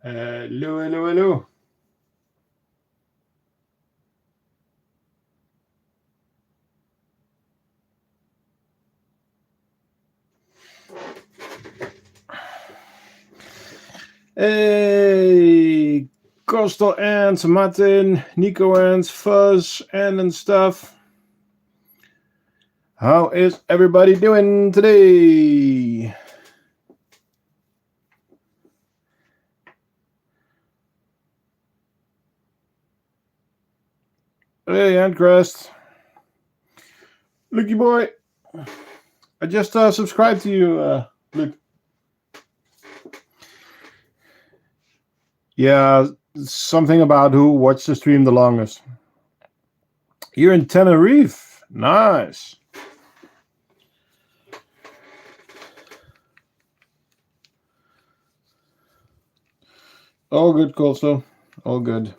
Hello, hello, hello. Hey, Coastal Ants, Martin, Nico Ants, Fuzz, and stuff. How is everybody doing today? Hey, Antcrest. Lucky boy. I just subscribed to you, Luke. Yeah, something about who watched the stream the longest. You're in Tenerife. Nice. All good, Coastal. All good.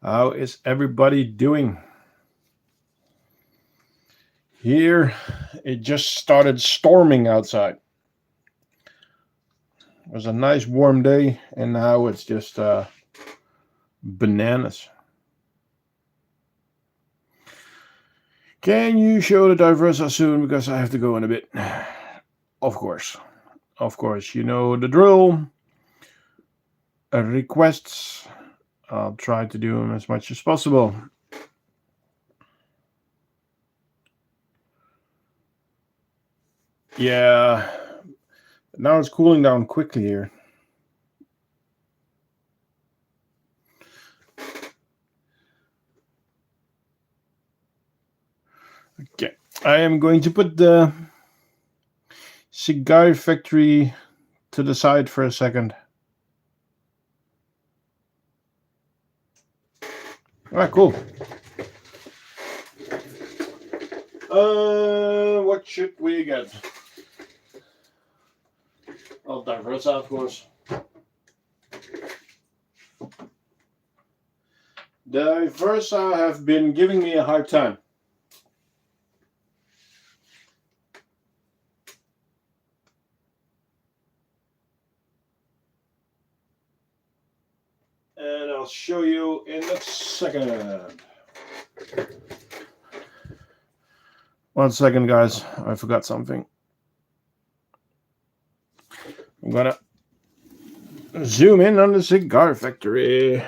How is everybody doing? Here, it just started storming outside. It was a nice warm day, and now it's just bananas. Can you show the diversa soon? Because I have to go in a bit. Of course. Of course. You know the drill. Requests. I'll try to do them as much as possible. Yeah. Now it's cooling down quickly here. Okay. I am going to put the cigar factory to the side for a second. Ah, cool. What should we get? Well, diversa, of course. Diversa have been giving me a hard time. And I'll show you in a second. 1 second, guys. I forgot something. I'm gonna zoom in on the cigar factory.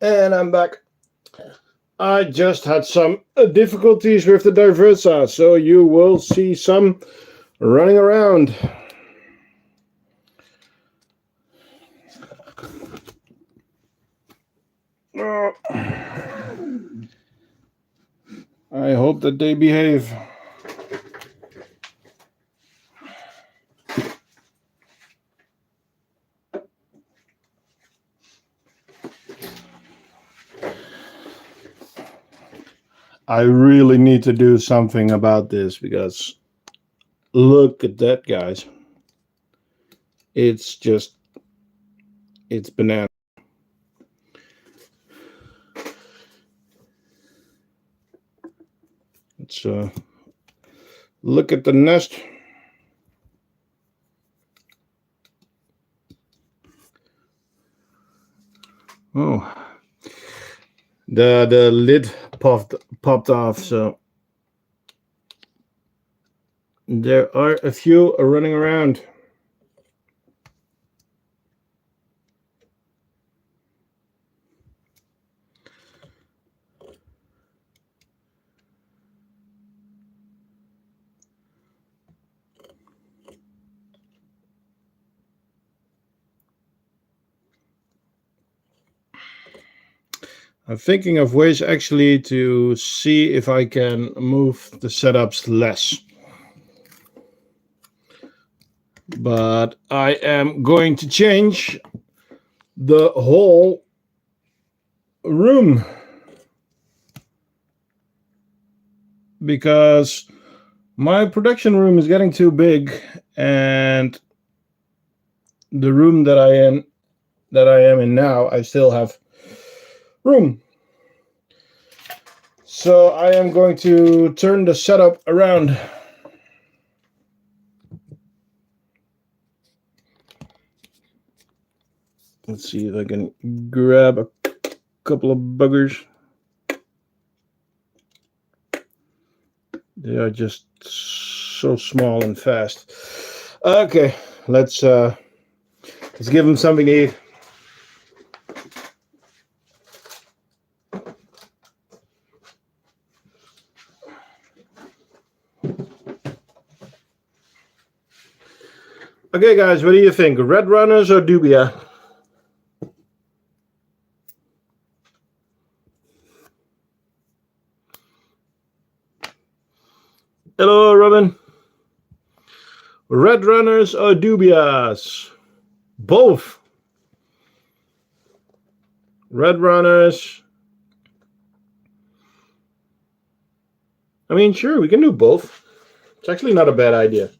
And I'm back. I just had some difficulties with the diversa, so you will see some running around. I hope that they behave. I really need to do something about this because look at that, guys. It's banana. Let's look at the nest. Oh, the lid popped off, so there are a few running around. I'm thinking of ways actually to see if I can move the setups less. But I am going to change the whole room because my production room is getting too big, and the room that I am in now, I still have room. So I am going to turn the setup around. Let's see if I can grab a couple of buggers. They are just so small and fast. Okay, let's give them something to eat. Okay, guys, what do you think? Red runners or dubia? Hello, Robin. Red runners or dubias? Both. Red runners. I mean, sure, we can do both. It's actually not a bad idea.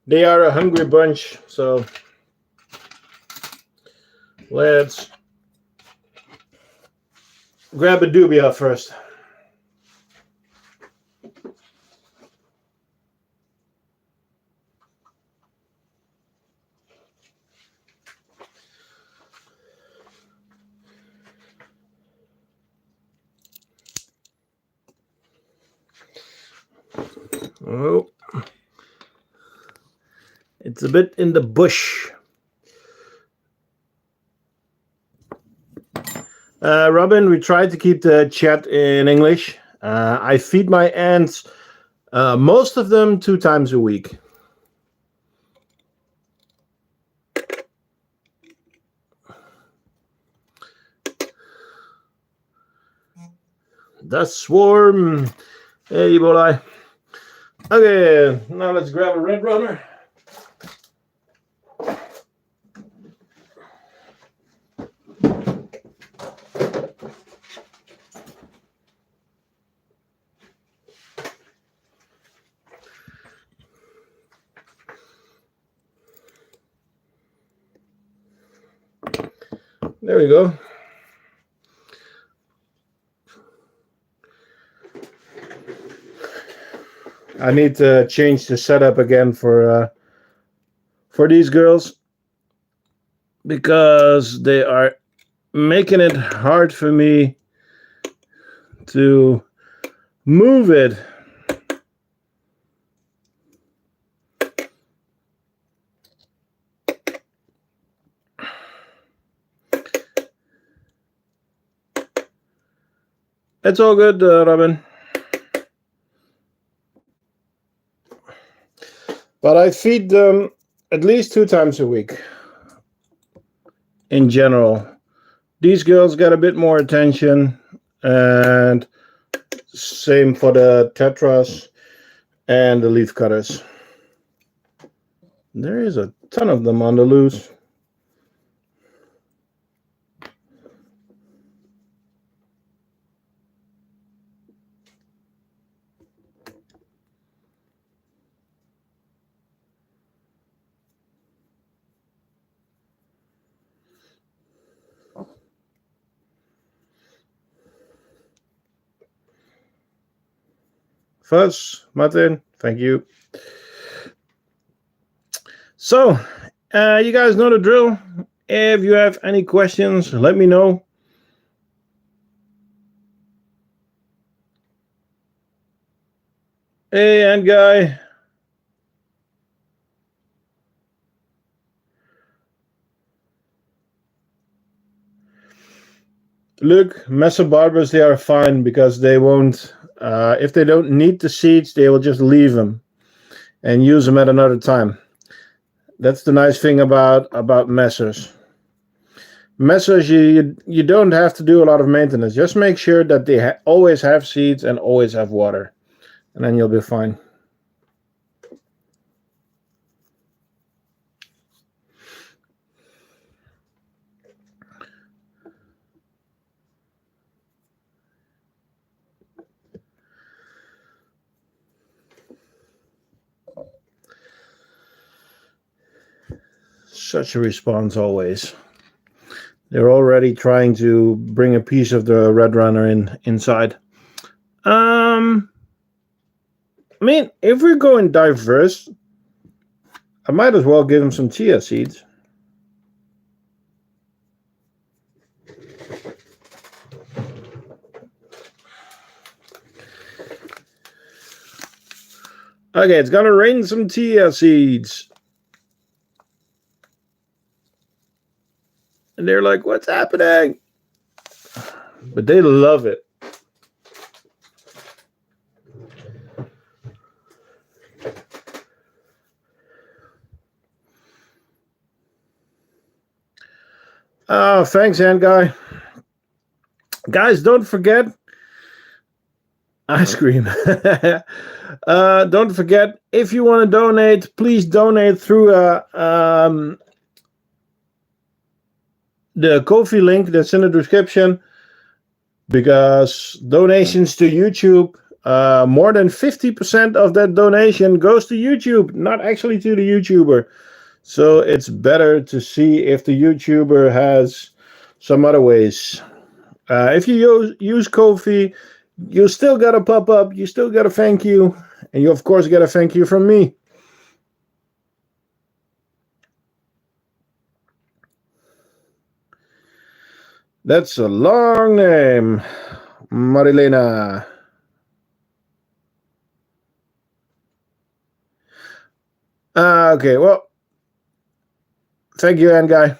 They are a hungry bunch, so let's grab a dubia first. Oh, it's a bit in the bush. Robin, we tried to keep the chat in English. I feed my ants, most of them 2 times a week. The swarm. Hey, boy. Okay, now let's grab a red runner. There we go. I need to change the setup again for these girls because they are making it hard for me to move it. It's all good, Robin. But I feed them at least 2 times a week. In general, these girls get a bit more attention, and same for the tetras and the leaf cutters. There is a ton of them on the loose. Fuzz, Martin, thank you. So, you guys know the drill. If you have any questions, let me know. Hey, and guy. Look, Messor barbers, they are fine because they won't, if they don't need the seeds, they will just leave them and use them at another time. That's the nice thing about Messors. Messor, you don't have to do a lot of maintenance. Just make sure that they always have seeds and always have water, and then you'll be fine. Such a response always. They're already trying to bring a piece of the red runner inside. I mean, if we're going diverse, I might as well give him some chia seeds. Okay, it's gonna rain some chia seeds. And they're like, what's happening? But they love it. Oh, thanks, Ant Guy. Guys, don't forget ice cream. Don't forget, if you want to donate, please donate through the Ko-fi link that's in the description, because donations to YouTube, more than 50% of that donation goes to YouTube, not actually to the YouTuber. So it's better to see if the YouTuber has some other ways. If you use Ko-fi, you still got a pop-up, you still got a thank you, and you of course get a thank you from me. That's a long name, Marilena. Okay, well, thank you, Ant Guy.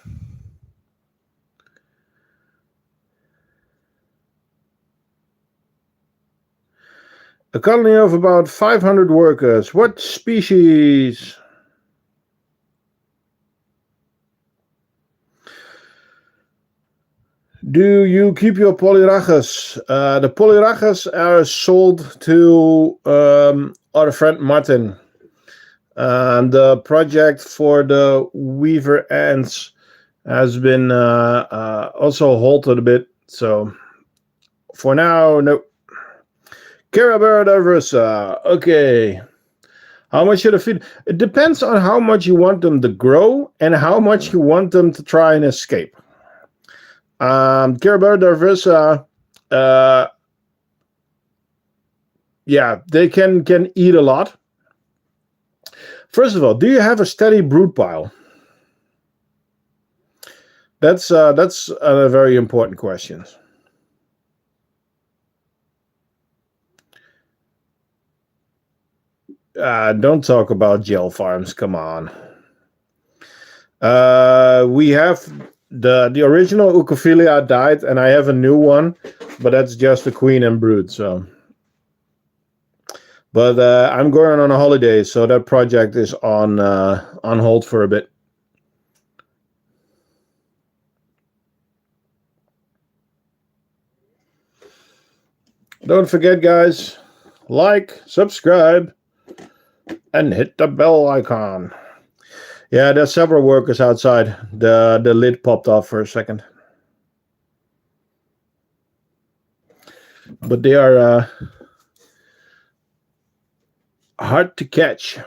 A colony of about 500 workers. What species? Do you keep your polyragas? The polyragas are sold to our friend Martin. The project for the weaver ants has been also halted a bit. So for now, no. Carebara diversa. Okay. How much should I feed? It depends on how much you want them to grow and how much you want them to try and escape. Carebara diversa, yeah, they can eat a lot. First of all, do you have a steady brood pile? That's a very important question. Don't talk about gel farms. Come on. We have the original Ucophilia died, and I have a new one, but that's just a queen and brood. So, but I'm going on a holiday, so that project is on hold for a bit. Don't forget, guys, like, subscribe, and hit the bell icon. Yeah, there's several workers outside. The lid popped off for a second. But they are hard to catch.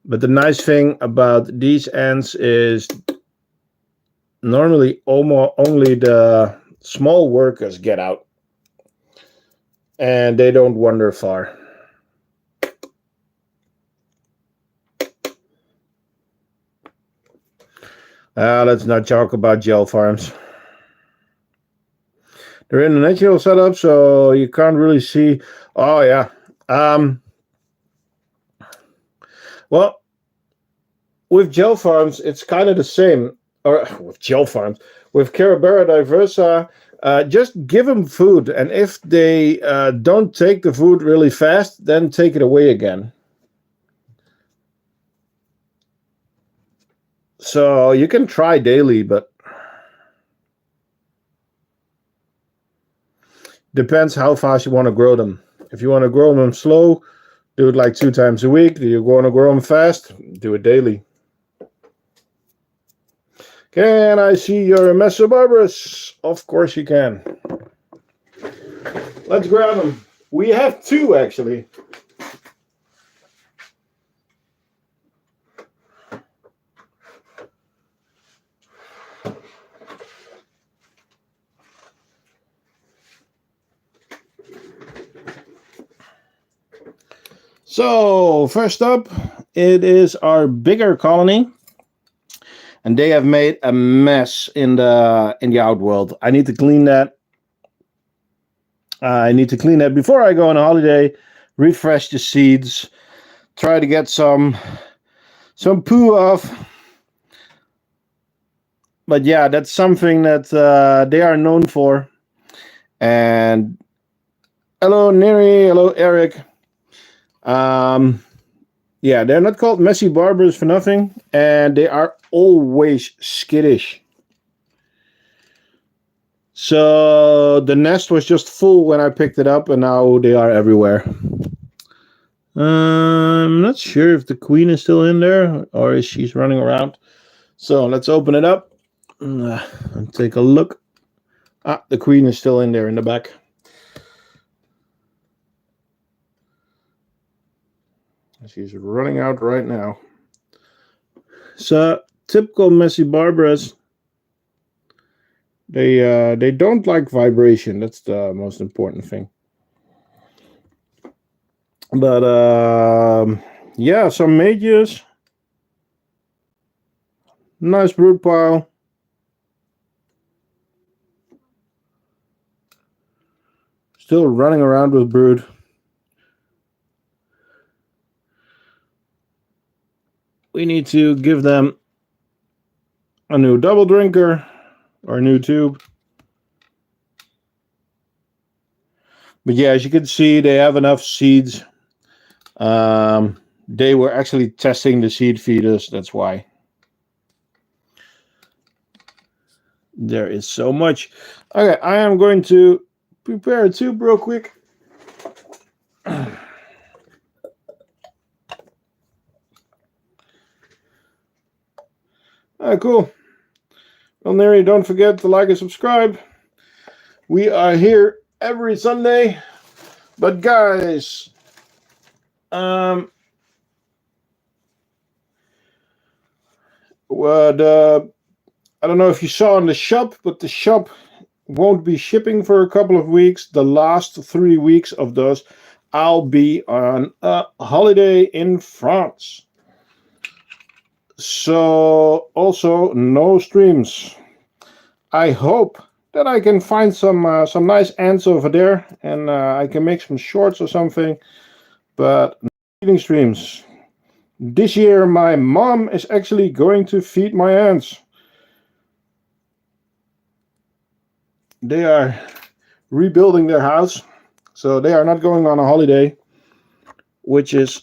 But the nice thing about these ants is normally almost only the small workers get out. And they don't wander far. Let's not talk about gel farms. They're in a natural setup, so you can't really see. Oh, yeah. Well, with gel farms, it's kind of the same. Or with gel farms, with Carebara diversa, just give them food. And if they don't take the food really fast, then take it away again. So you can try daily, but depends how fast you want to grow them. If you want to grow them slow, do it like 2 times a week. Do you want to grow them fast? Do it daily. Can I see your Messor barbarus? Of course you can. Let's grab them. We have 2 actually. So first up, it is our bigger colony, and they have made a mess in the outworld. I need to clean that. I need to clean that before I go on a holiday. Refresh the seeds. Try to get some poo off. But yeah, that's something that they are known for. And hello, Neri. Hello, Eric. Yeah, they're not called messy barbers for nothing, and they are always skittish. So the nest was just full when I picked it up, and now they are everywhere. I'm not sure if the queen is still in there or if she's running around. So let's open it up and take a look. Ah, the queen is still in there in the back. She's running out right now. So typical messy barbarus. They don't like vibration. That's the most important thing. But yeah, some mages. Nice brood pile. Still running around with brood. We need to give them a new double drinker or a new tube. But yeah, as you can see, they have enough seeds. They were actually testing the seed feeders. That's why. There is so much. Okay, I am going to prepare a tube real quick. Cool. Well, Neri, don't forget to like and subscribe. We are here every Sunday. But guys, I don't know if you saw in the shop, but the shop won't be shipping for a couple of weeks. The last 3 weeks of those, I'll be on a holiday in France. So also no streams. I hope that I can find some nice ants over there, and I can make some shorts or something. But no feeding streams. This year, my mom is actually going to feed my ants. They are rebuilding their house, so they are not going on a holiday, which is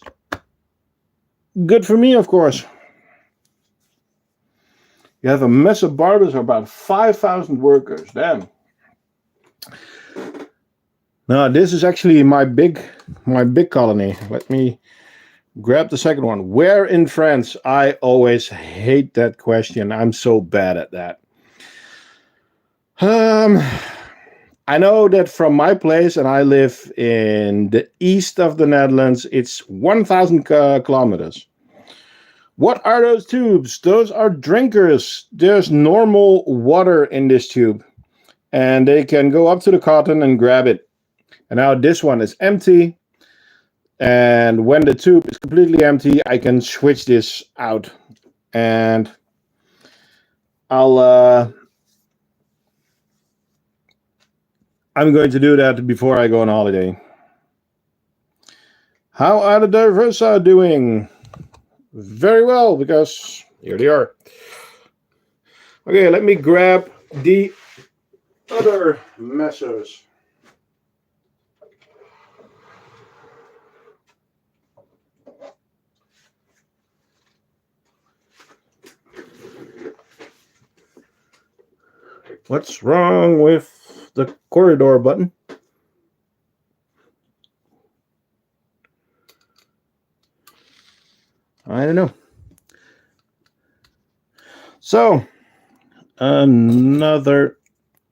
good for me, of course. You have a mess of barbers, about 5,000 workers. Damn. Now this is actually my big colony. Let me grab the second one. Where in France? I always hate that question. I'm so bad at that. I know that from my place, and I live in the east of the Netherlands, it's 1,000 kilometers. What are those tubes? Those are drinkers. There's normal water in this tube, and they can go up to the cotton and grab it. And now this one is empty, and when the tube is completely empty, I can switch this out, and I'm going to do that before I go on holiday. How are the diversa doing? Very well, because here they are. Okay, let me grab the other Messors. What's wrong with the corridor button? I don't know. So, another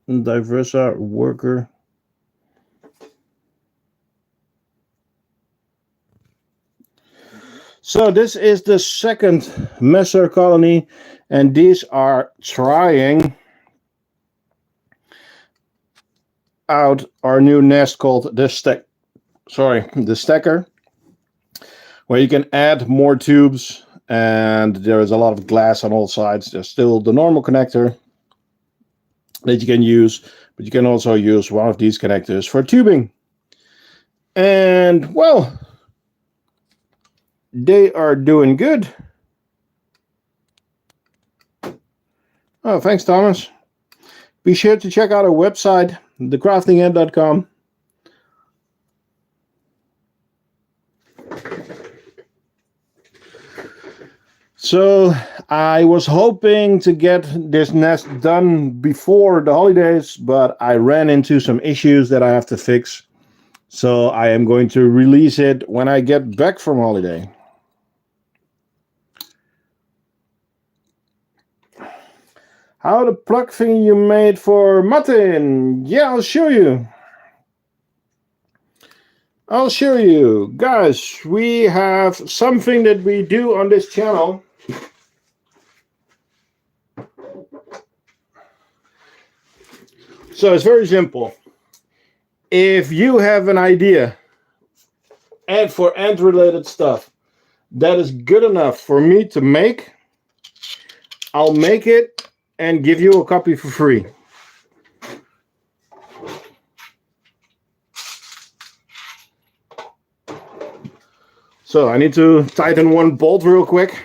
diversa worker. So this is the second Messor colony, and these are trying out our new nest called the stacker, where you can add more tubes, and there is a lot of glass on all sides. There's still the normal connector that you can use, but you can also use one of these connectors for tubing. And well, they are doing good. Oh, thanks, Thomas. Be sure to check out our website, thecraftingend.com. So I was hoping to get this nest done before the holidays, but I ran into some issues that I have to fix. So I am going to release it when I get back from holiday. How the plug thing you made for Martin? Yeah, I'll show you. Guys, we have something that we do on this channel. So it's very simple. If you have an idea and for ant related stuff that is good enough for me to make, I'll make it and give you a copy for free. So I need to tighten one bolt real quick.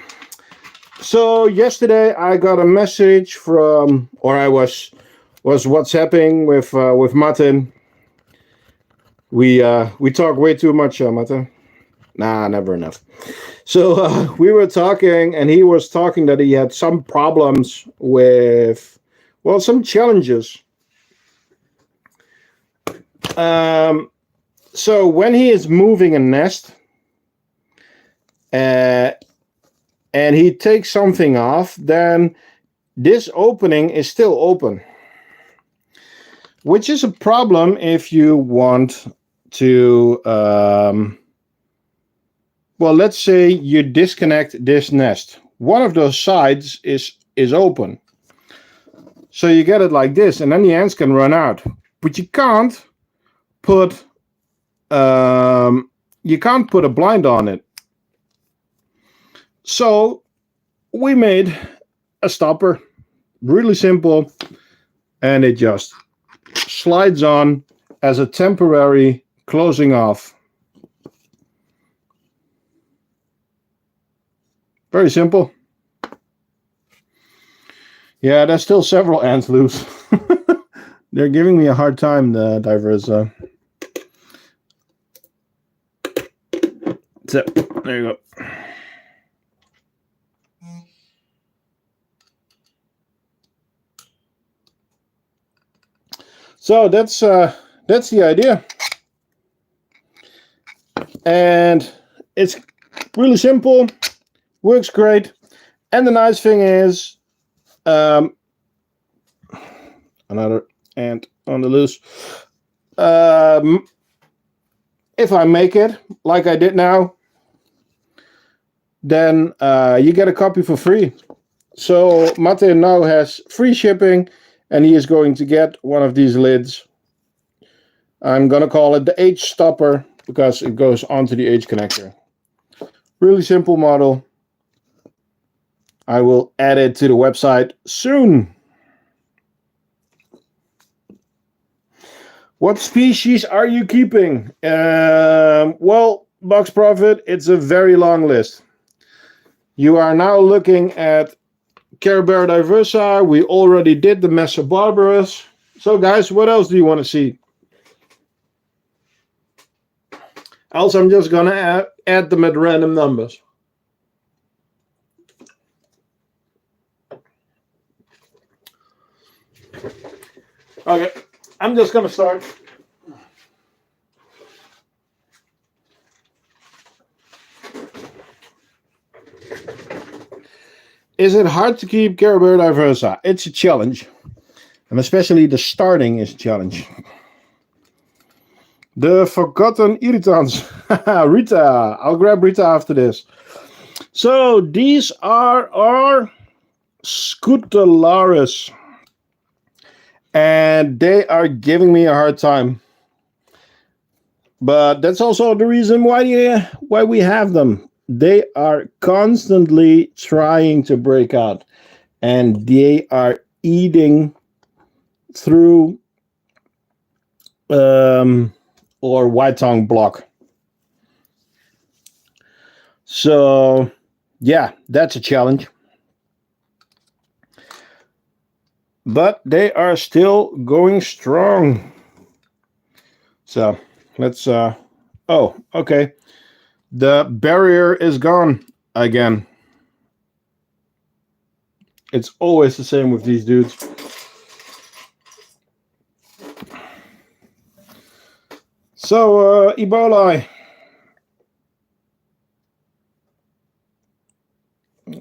So yesterday I got a message from, or I was WhatsApping with Martin. We talk way too much, Martin. Nah, never enough. So we were talking, and he was talking that he had some problems with, well, some challenges. So when he is moving a nest, and he takes something off, then this opening is still open, which is a problem if you want to, well, let's say you disconnect this nest. One of those sides is open. So you get it like this, and then the ants can run out. But you can't put a blind on it. So we made a stopper, really simple, and it just slides on as a temporary closing off. Very simple. Yeah, there's still several ants loose. They're giving me a hard time, the diversa. So, there you go. So that's the idea, and it's really simple, works great, and the nice thing is, another ant on the loose. If I make it like I did now, then you get a copy for free. So Martin now has free shipping, and he is going to get one of these lids. I'm going to call it the H stopper because it goes onto the H connector. Really simple model. I will add it to the website soon. What species are you keeping? Well, Box Profit, it's a very long list. You are now looking at Carebara diversa. We already did the Messor barbarus. So guys, what else do you want to see? Else I'm just going to add them at random numbers. Okay, I'm just gonna start. Is it hard to keep Carebara diversa? It's a challenge. And especially the starting is a challenge. The forgotten irritants. Rita. I'll grab Rita after this. So these are our Scutularis. And they are giving me a hard time. But that's also the reason why we have them. They are constantly trying to break out. And they are eating through or white tongue block. So yeah, that's a challenge. But they are still going strong. So let's oh, okay. The barrier is gone again. It's always the same with these dudes. So Ebola.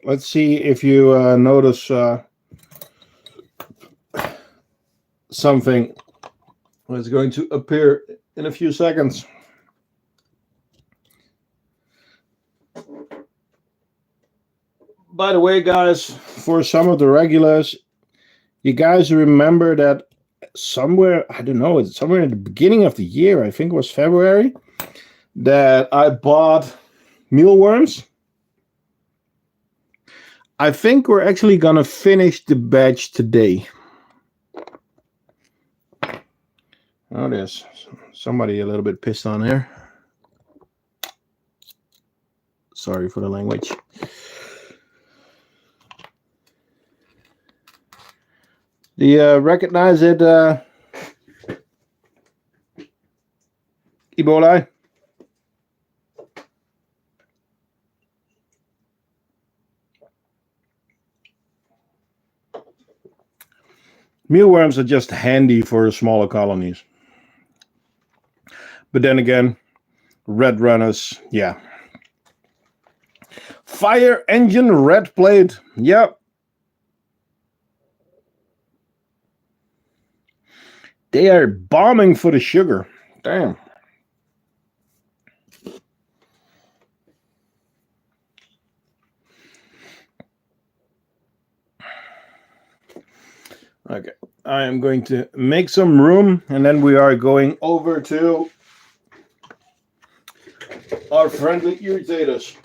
Let's see if you notice something that's going to appear in a few seconds. By the way, guys, for some of the regulars, you guys remember that somewhere, I don't know, it's somewhere at the beginning of the year, I think it was February, that I bought mealworms. I think we're actually gonna finish the batch today. Oh, there's somebody a little bit pissed on here. Sorry for the language. Do you recognize it, Ebola? Mealworms are just handy for smaller colonies. But then again, red runners, yeah. Fire engine red plate, yep. They are bombing for the sugar. Damn. Okay, I am going to make some room, and then we are going over to our friendly irritators.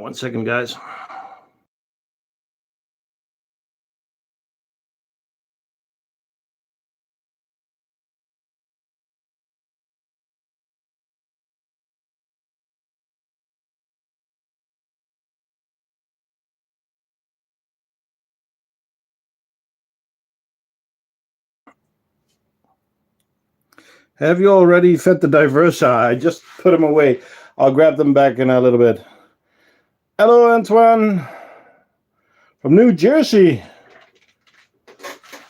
One second, guys. Have you already fed the diversa? I just put them away. I'll grab them back in a little bit. Hello, Antoine from New Jersey.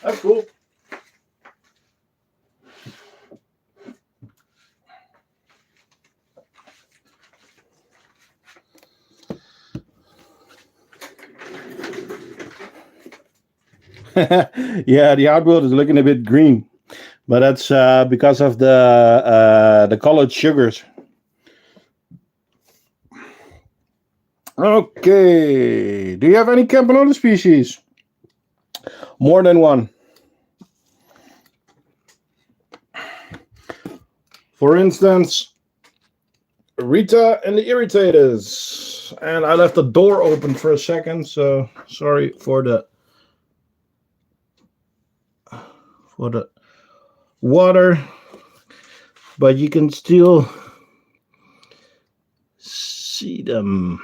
That's cool. Yeah, the outworld is looking a bit green, but that's because of the colored sugars. Okay, do you have any Camponotus species? More than one. For instance, Rita and the irritators. And I left the door open for a second, so sorry for the for the water, but you can still see them.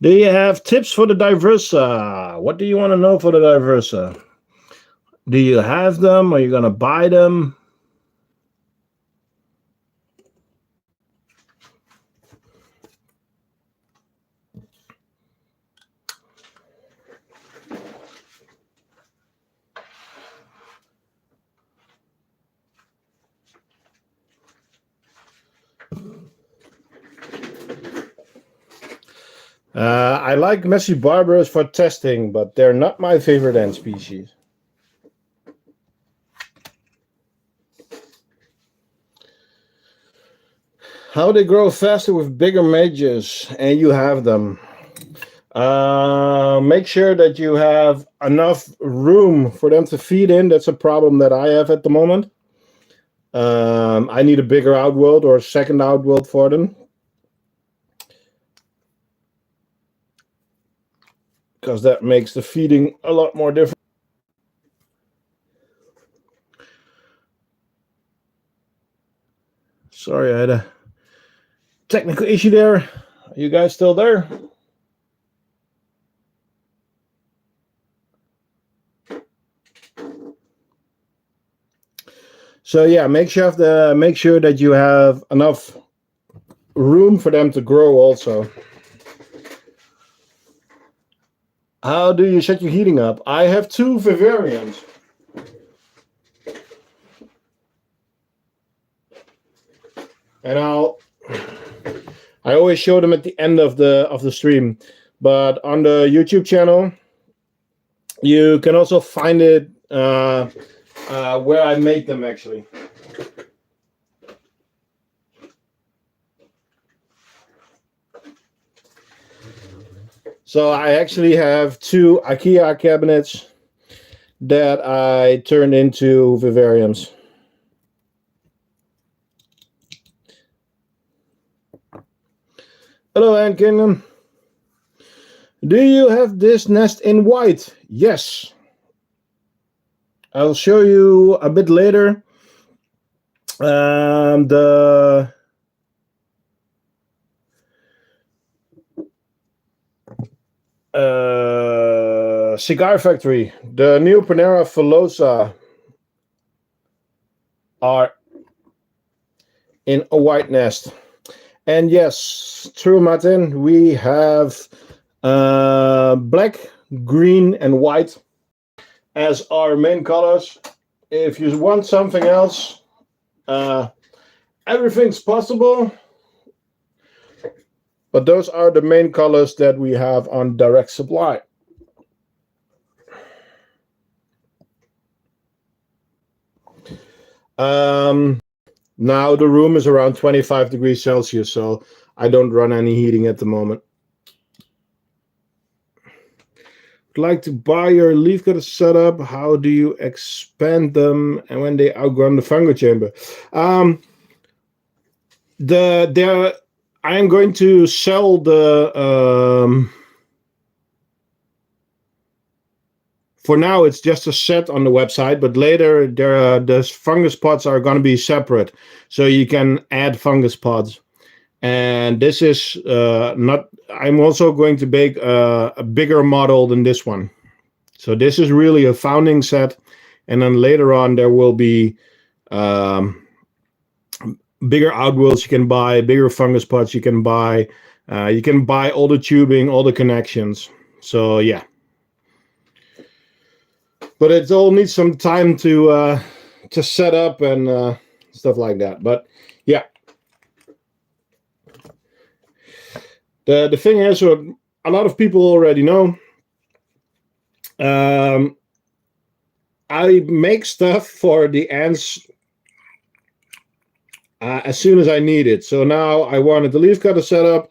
Do you have tips for the diversa? What do you want to know for the diversa? Do you have them? Are you going to buy them? I like messy barbarus for testing, but they're not my favorite ant species. How they grow faster with bigger majors, and you have them. Make sure that you have enough room for them to feed in. That's a problem that I have at the moment. I need a bigger outworld or a second outworld for them, because that makes the feeding a lot more different. Sorry, I had a technical issue there. Are you guys still there? So yeah, make sure that you have enough room for them to grow also. How do you set your heating up? I have 2 vivariums. And I always show them at the end of the stream. But on the YouTube channel, you can also find it where I make them actually. So I actually have 2 IKEA cabinets that I turned into vivariums. Hello, Ant Kingdom. Do you have this nest in white? Yes. I'll show you a bit later. The cigar factory, the new Panera Filosa are in a white nest. And yes, true, Martin, we have black, green, and white as our main colors. If you want something else, everything's possible. But those are the main colors that we have on direct supply. Now the room is around 25 degrees Celsius, so I don't run any heating at the moment. Would like to buy your leafcutter setup. How do you expand them and when they outgrow the fungal chamber? I am going to sell the for now it's just a set on the website, but later the fungus pods are going to be separate, so you can add fungus pods. And this is not, I'm also going to make a bigger model than this one. So this is really a founding set, and then later on there will be bigger outworlds you can buy, bigger fungus pots you can buy all the tubing, all the connections. So yeah, but it all needs some time to set up and stuff like that. But yeah, the thing is, what a lot of people already know, I make stuff for the ants as soon as I need it. So now I wanted the leafcutter setup.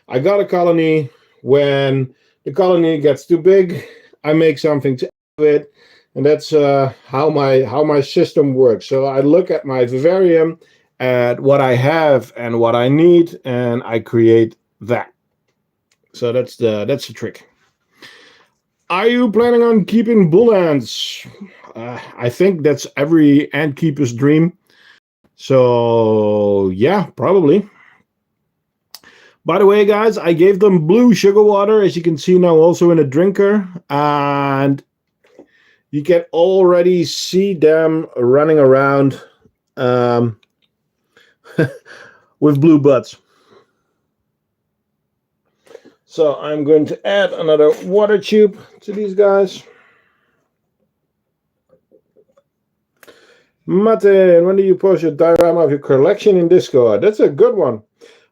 I got a colony. When the colony gets too big, I make something to it, and that's how my system works. So I look at my vivarium, at what I have and what I need, and I create that. So that's the trick. Are you planning on keeping bull ants? I think that's every ant keeper's dream. So, yeah, probably. By the way, guys, I gave them blue sugar water, as you can see now also in a drinker. And you can already see them running around with blue butts. So I'm going to add another water tube to these guys. Martin, when do you post your diorama of your collection in Discord? That's a good one.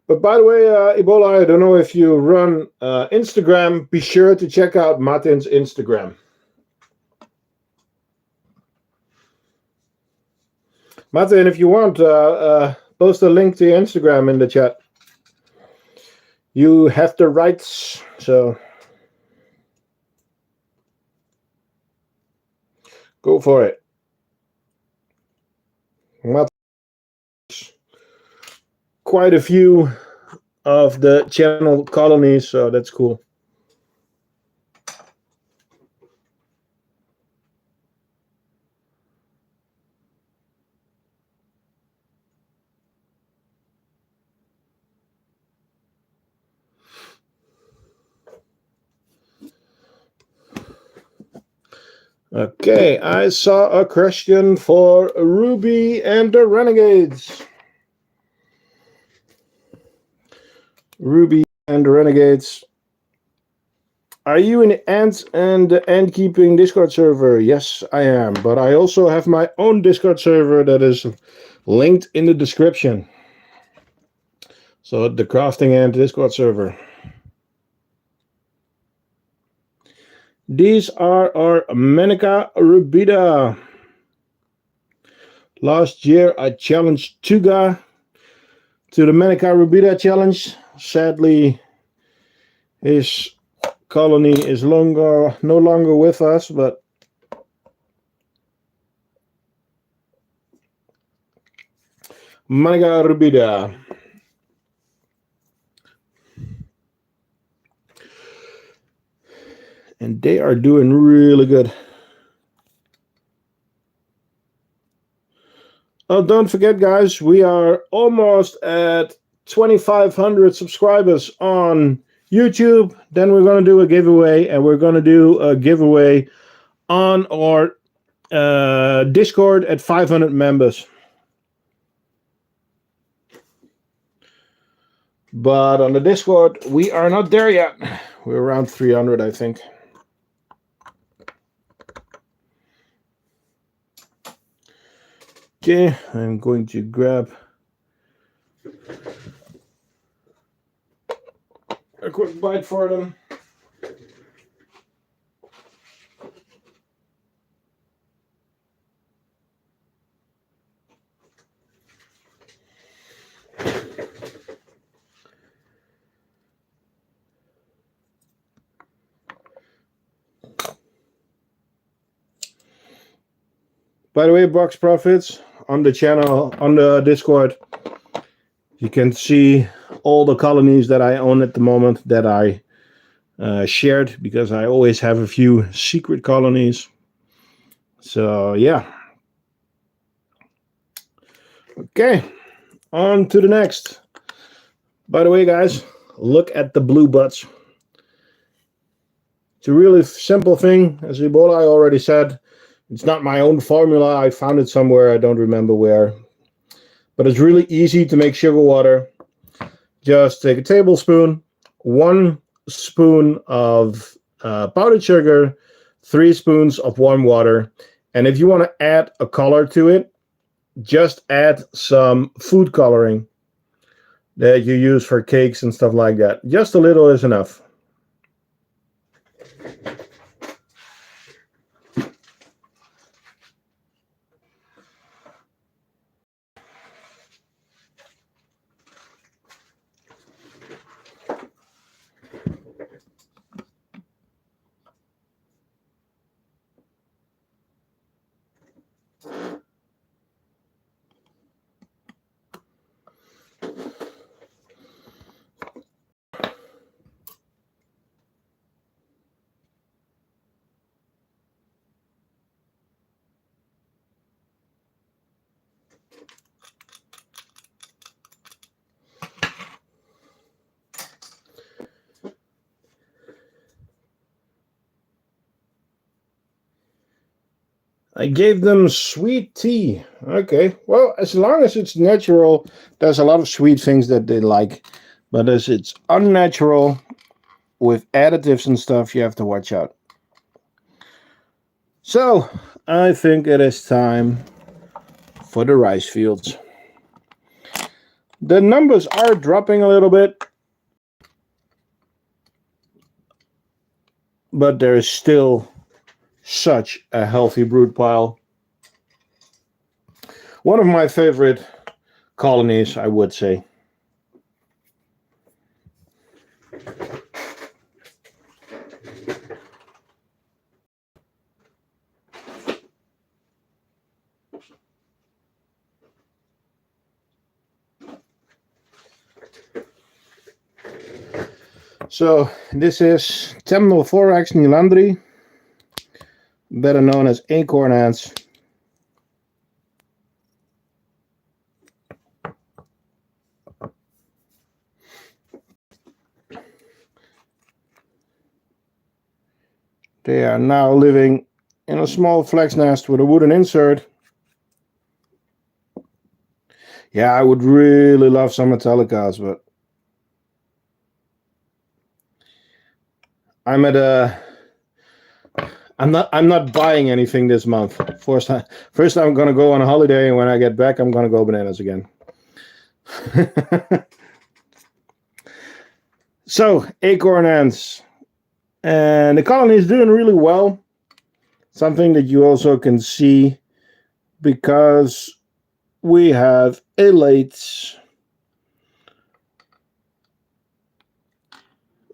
But by the way, Ebola, I don't know if you run Instagram. Be sure to check out Martin's Instagram. Martin, if you want, post a link to your Instagram in the chat. You have the rights, so go for it. Martin, quite a few of the channel colonies, so that's cool. Okay, I saw a question for Ruby and the Renegades. Ruby and the Renegades. Are you in the ants and the ant keeping Discord server? Yes, I am. But I also have my own Discord server that is linked in the description. So the crafting ant Discord server. These are our Manica rubida. Last year I challenged Tuga to the Manica rubida challenge. Sadly, his colony is no longer with us, but Manica rubida. And they are doing really good. Oh, don't forget, guys, we are almost at 2,500 subscribers on YouTube. Then we're going to do a giveaway, and we're going to do a giveaway on our Discord at 500 members. But on the Discord, we are not there yet. We're around 300, I think. Okay, I'm going to grab a quick bite for them. By the way, Box Profits, on the channel, on the Discord, you can see all the colonies that I own at the moment that I shared, because I always have a few secret colonies. So, yeah. Okay, on to the next. By the way, guys, look at the blue butts. It's a really simple thing. As Ebola already said, it's not my own formula. I found it somewhere. I don't remember where. But it's really easy to make sugar water. Just take a tablespoon, 1 spoon of powdered sugar, 3 spoons of warm water. And if you want to add a color to it, just add some food coloring that you use for cakes and stuff like that. Just a little is enough. I gave them sweet tea. Okay, well, as long as it's natural, there's a lot of sweet things that they like. But as it's unnatural with additives and stuff, you have to watch out. So, I think it is time for the rice fields. The numbers are dropping a little bit, but there is still such a healthy brood pile. One of my favorite colonies, I would say. So this is Temnothorax nilandri, better known as acorn ants. They are now living in a small flex nest with a wooden insert. Yeah, I would really love some Metallicas, but I'm not buying anything this month. First I'm gonna go on a holiday, and when I get back, I'm gonna go bananas again. So, acorn ants. And the colony is doing really well. Something that you also can see because we have alates.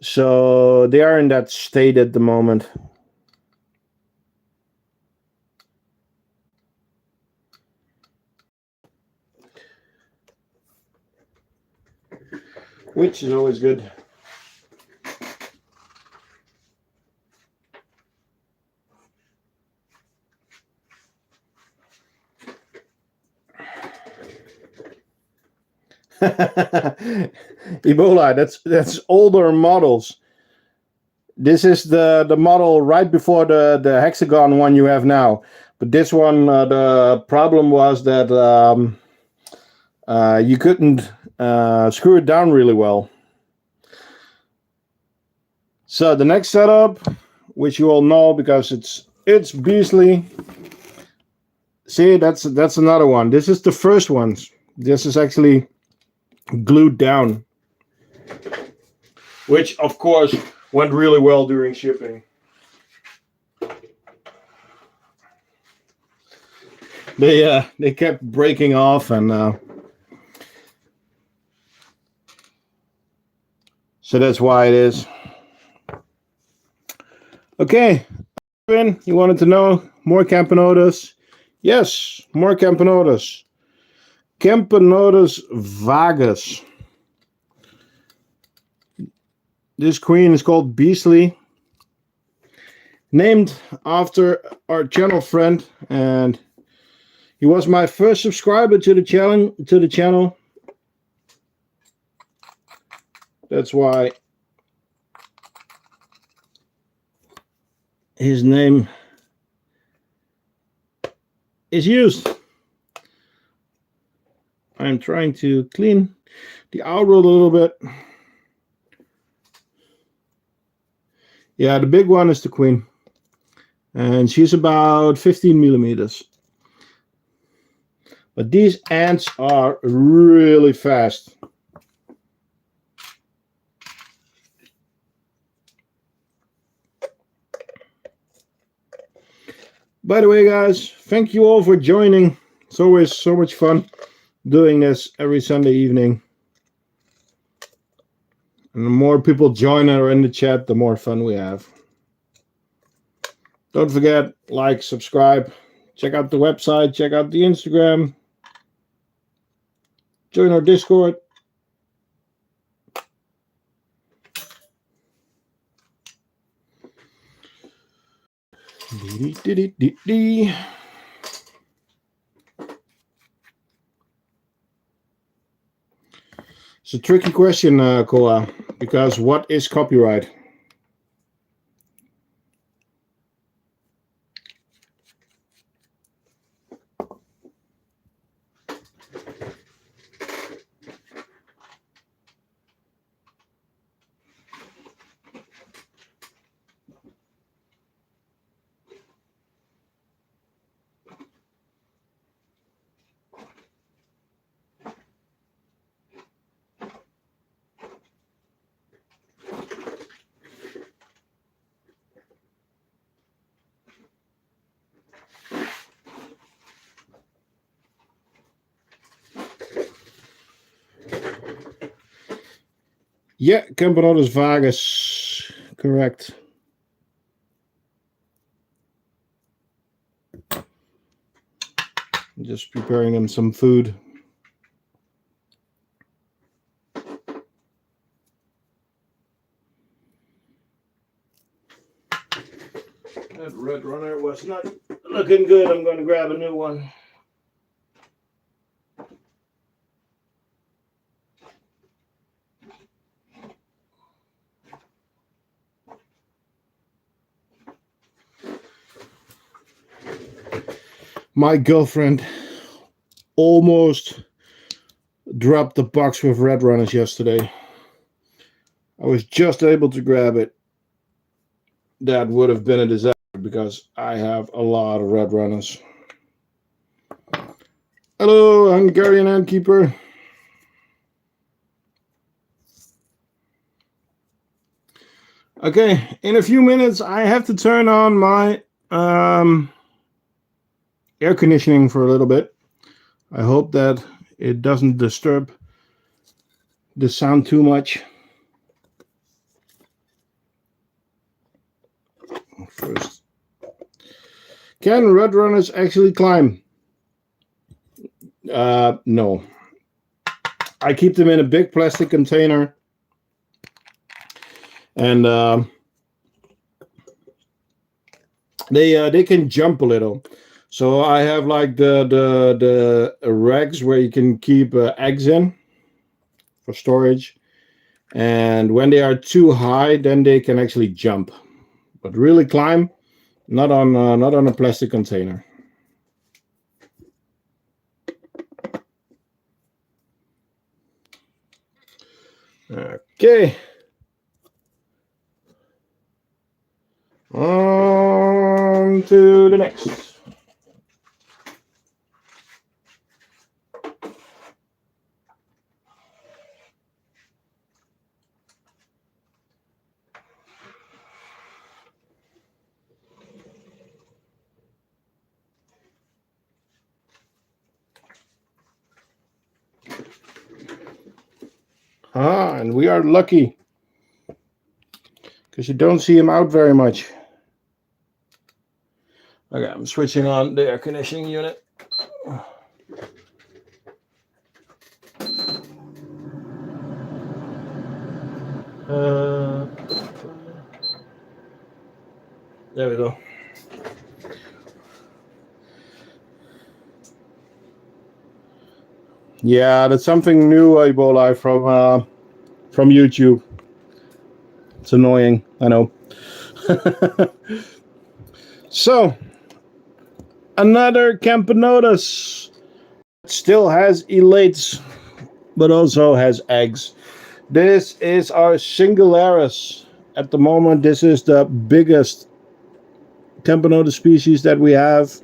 So they are in that state at the moment. Which is always good. Ebola, that's older models. This is the model right before the hexagon one you have now. But this one, the problem was that you couldn't screw it down really well. So the next setup, which you all know because it's beastly. See, that's another one. This is the first one. This is actually glued down, which of course went really well during shipping. They kept breaking off, and so that's why it is. Okay, you wanted to know more Camponotus? Yes, more Camponotus. Camponotus vagus. This queen is called Beastly, named after our channel friend, and he was my first subscriber to the channel. That's why his name is used. I'm trying to clean the outworld a little bit. Yeah, the big one is the queen, and she's about 15 millimeters. But these ants are really fast. By the way, guys, thank you all for joining. It's always so much fun doing this every Sunday evening. And the more people join or in the chat, the more fun we have. Don't forget, like, subscribe, check out the website, check out the Instagram, join our Discord. It's a tricky question, Koa, because what is copyright? Yeah, Camponotus vagus, correct. Just preparing them some food. That red runner was not looking good. I'm going to grab a new one. My girlfriend almost dropped the box with red runners yesterday. I was just able to grab it. That would have been a disaster because I have a lot of red runners. Hello, Hungarian Antkeeper. Okay, in a few minutes I have to turn on my air conditioning for a little bit. I hope that it doesn't disturb the sound too much. First, can red runners actually climb? No. I keep them in a big plastic container, and they can jump a little. So I have like the racks where you can keep eggs in for storage, and when they are too high, then they can actually jump. But really climb, not on a plastic container. Okay. On to the next. And we are lucky because you don't see him out very much. Okay, I'm switching on the air conditioning unit. There we go. Yeah, that's something new, Ebola, from YouTube. It's annoying, I know. So, another Camponotus. Still has elates, but also has eggs. This is our singularis. At the moment, this is the biggest Camponotus species that we have.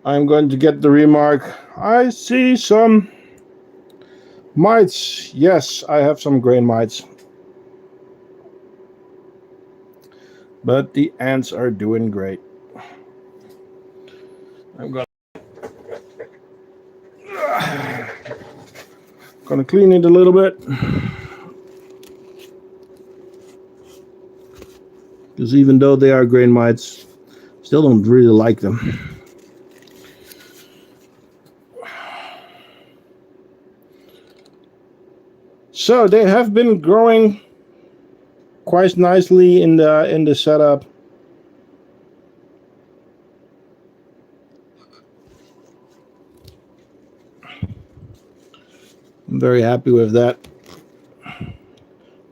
I'm going to get the remark, I see some mites. Yes, I have some grain mites. But the ants are doing great. I'm gonna clean it a little bit. Because even though they are grain mites, still don't really like them. So they have been growing quite nicely in the setup. I'm very happy with that.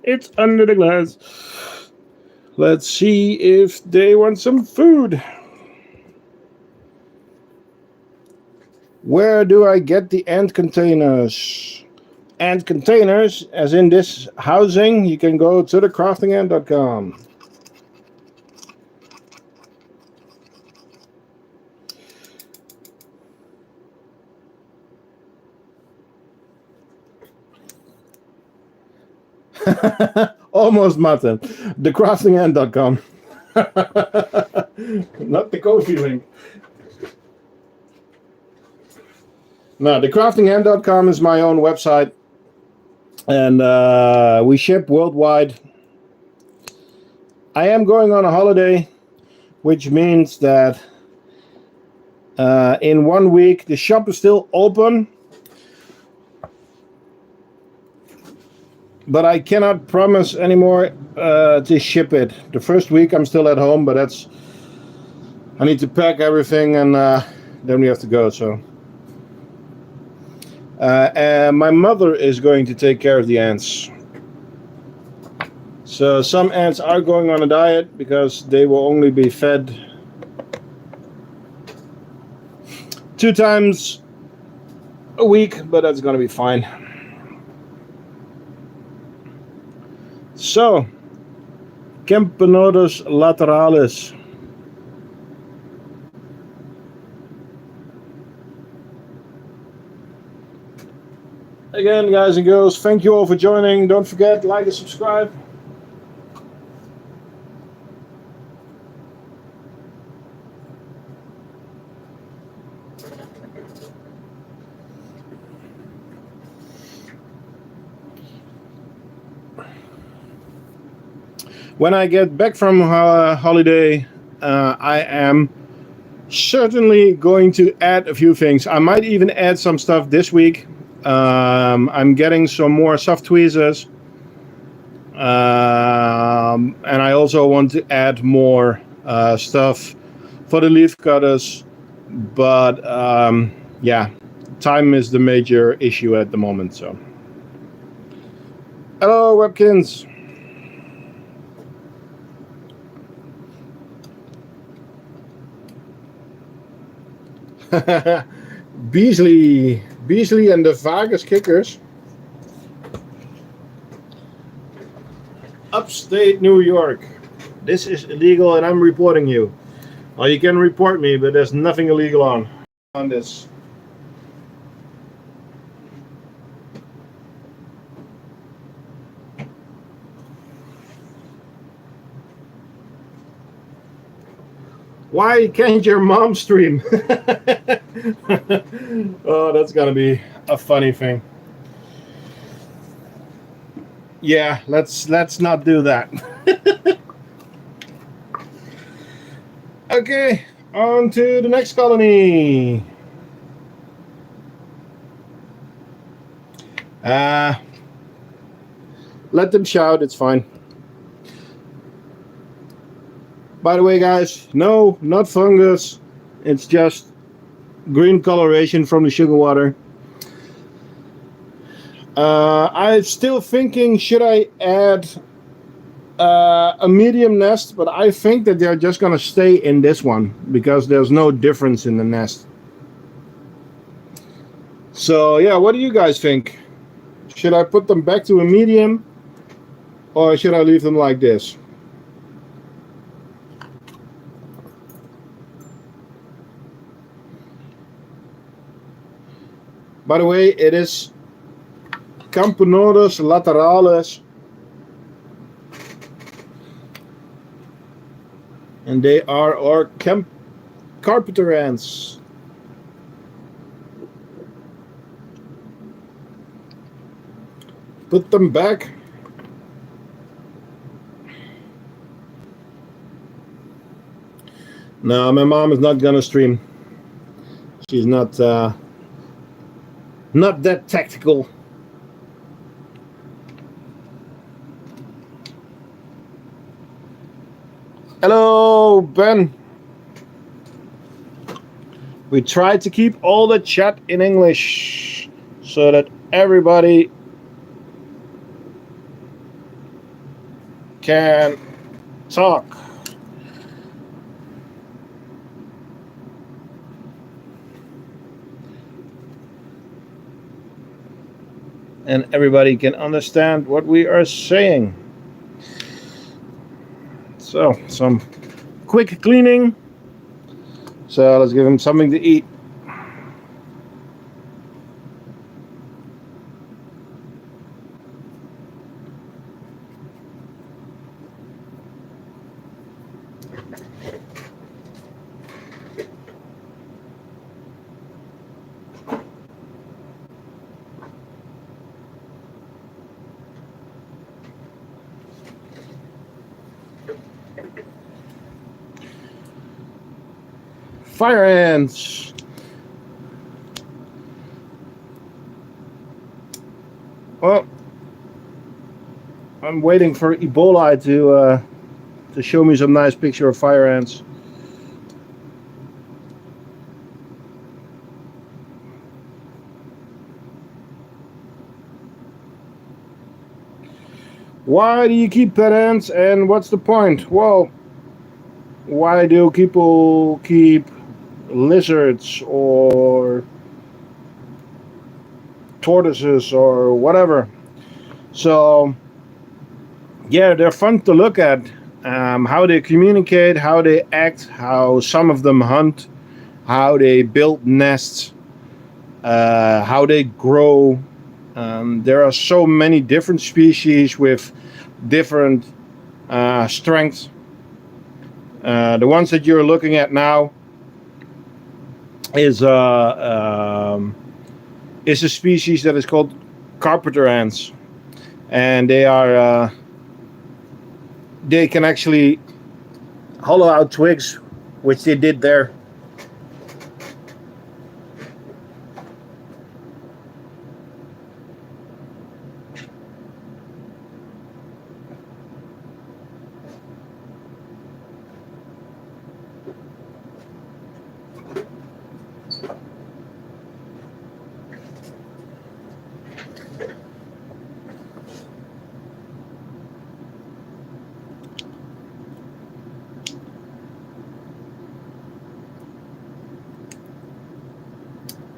It's under the glass. Let's see if they want some food. Where do I get the ant containers? Ant containers, as in this housing, you can go to the craftingant.com. Almost Martin. Thecraftingant.com. Not the coffee link. No, thecraftingant.com is my own website. And we ship worldwide. I am going on a holiday, which means that in 1 week the shop is still open. But I cannot promise anymore to ship it. The first week I'm still at home, but I need to pack everything and then we have to go. So, and my mother is going to take care of the ants. So some ants are going on a diet because they will only be fed 2 times a week, but that's going to be fine. So, Camponotus lateralis. Again, guys and girls, thank you all for joining. Don't forget, like and subscribe. When I get back from holiday, I am certainly going to add a few things. I might even add some stuff this week. I'm getting some more soft tweezers. And I also want to add more stuff for the leaf cutters. But yeah, time is the major issue at the moment. So, hello, Webkins. Beasley and the Vargas Kickers. Upstate New York. This is illegal and I'm reporting you. Well, you can report me, but there's nothing illegal on this. Why can't your mom stream? Oh, that's gonna be a funny thing. Yeah, let's not do that. Okay, on to the next colony. Let them shout, it's fine. By the way, guys, no, not fungus. It's just green coloration from the sugar water. I'm still thinking, should I add a medium nest? But I think that they're just going to stay in this one because there's no difference in the nest. So, yeah, what do you guys think? Should I put them back to a medium or should I leave them like this? By the way, it is Camponotus lateralis. And they are our carpenter ants. Put them back. No, my mom is not gonna stream. She's not that tactical. Hello, Ben. We try to keep all the chat in English so that everybody can talk. And everybody can understand what we are saying. So, some quick cleaning. So, let's give him something to eat. Fire ants. Well, I'm waiting for Ebola to show me some nice picture of fire ants. Why do you keep pet ants, and what's the point? Well, why do people keep lizards or tortoises or whatever? So, yeah, they're fun to look at. How they communicate, how they act, how some of them hunt, how they build nests, how they grow. There are so many different species with different strengths. The ones that you're looking at now is a species that is called carpenter ants, and they can actually hollow out twigs, which they did there.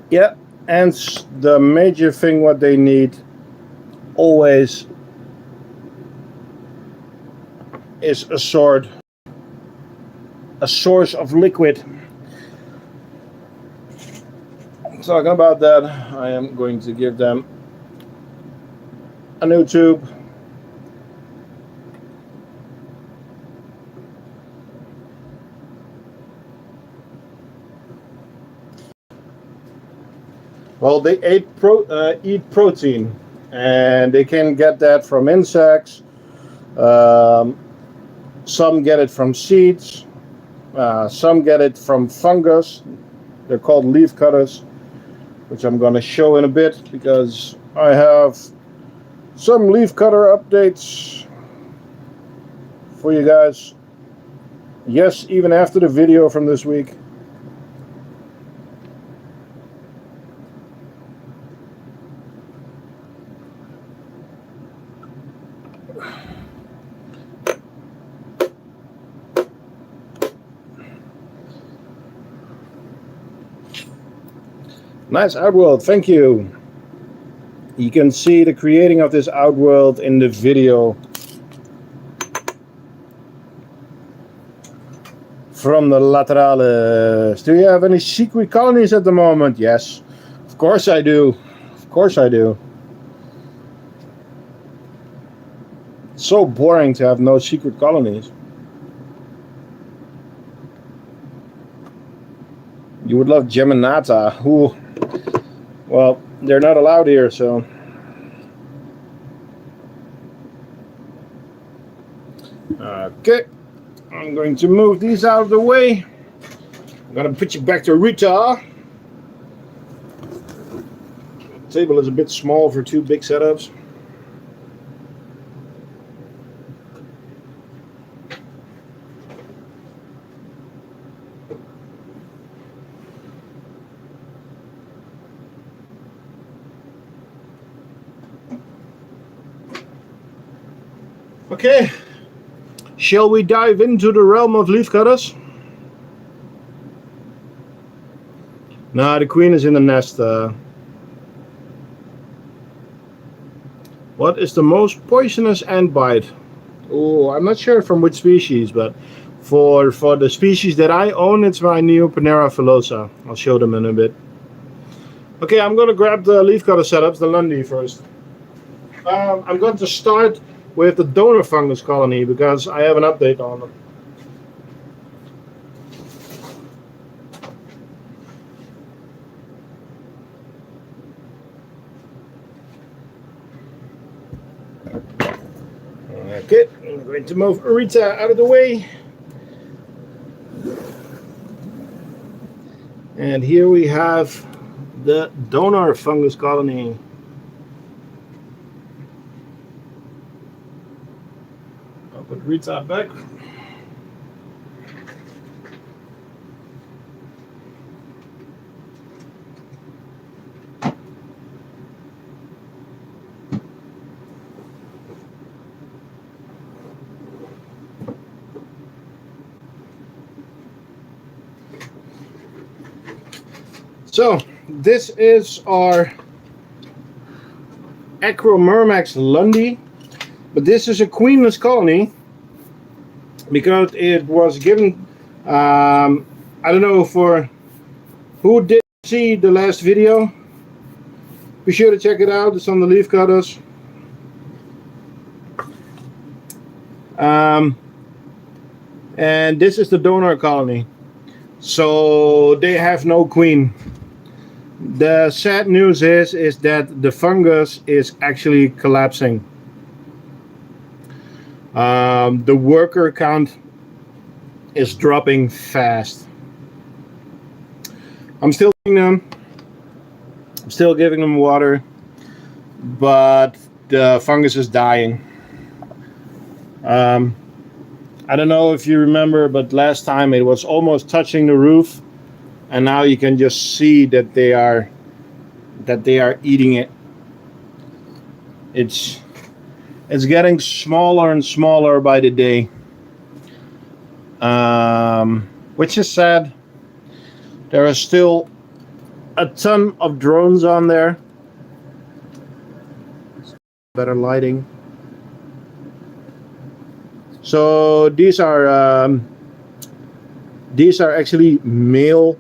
Yeah, and the major thing what they need always is a sword, a source of liquid. Talking about that, I am going to give them a new tube. Well, they eat protein, and they can get that from insects. Some get it from seeds. Some get it from fungus. They're called leaf cutters, which I'm going to show in a bit because I have some leaf cutter updates for you guys. Yes, even after the video from this week. Nice outworld, thank you. You can see the creating of this outworld in the video from the Laterales. Do you have any secret colonies at the moment? Yes, of course I do. Of course I do. It's so boring to have no secret colonies. You would love Geminata. Who? Well, they're not allowed here, so. Okay, I'm going to move these out of the way. I'm gonna put you back to Rita. The table is a bit small for two big setups. Okay, shall we dive into the realm of leafcutters? Nah, the queen is in the nest. What is the most poisonous ant bite? Oh, I'm not sure from which species, but for the species that I own, it's my Neoponera filosa. I'll show them in a bit. Okay, I'm going to grab the leafcutter setups, the Lundy first. I'm going to start with the donor fungus colony because I have an update on them. Okay, I'm going to move Rita out of the way. And here we have the donor fungus colony. I'll put Rita back. So this is our Acromyrmex lundi, but this is a queenless colony because it was given. I don't know for who did see the last video. Be sure to check it out. It's on the leaf cutters. And this is the donor colony. So they have no queen. The sad news is that the fungus is actually collapsing. The worker count is dropping fast. I'm still giving them. I'm still giving them water, but the fungus is dying. I don't know if you remember, but last time it was almost touching the roof. And now you can just see that they are eating it. It's getting smaller and smaller by the day, which is sad. There are still a ton of drones on there. Better lighting. So these are actually male.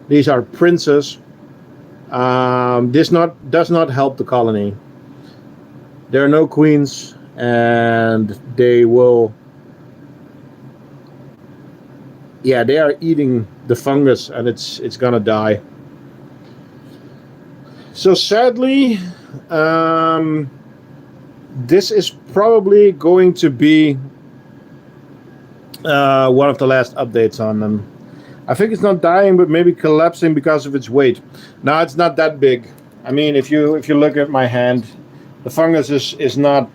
These are princes. This does not help the colony. There are no queens, and they will. Yeah, they are eating the fungus, and it's gonna die. So sadly, this is probably going to be one of the last updates on them. I think it's not dying, but maybe collapsing because of its weight. Now it's not that big. I mean, if you look at my hand, the fungus is not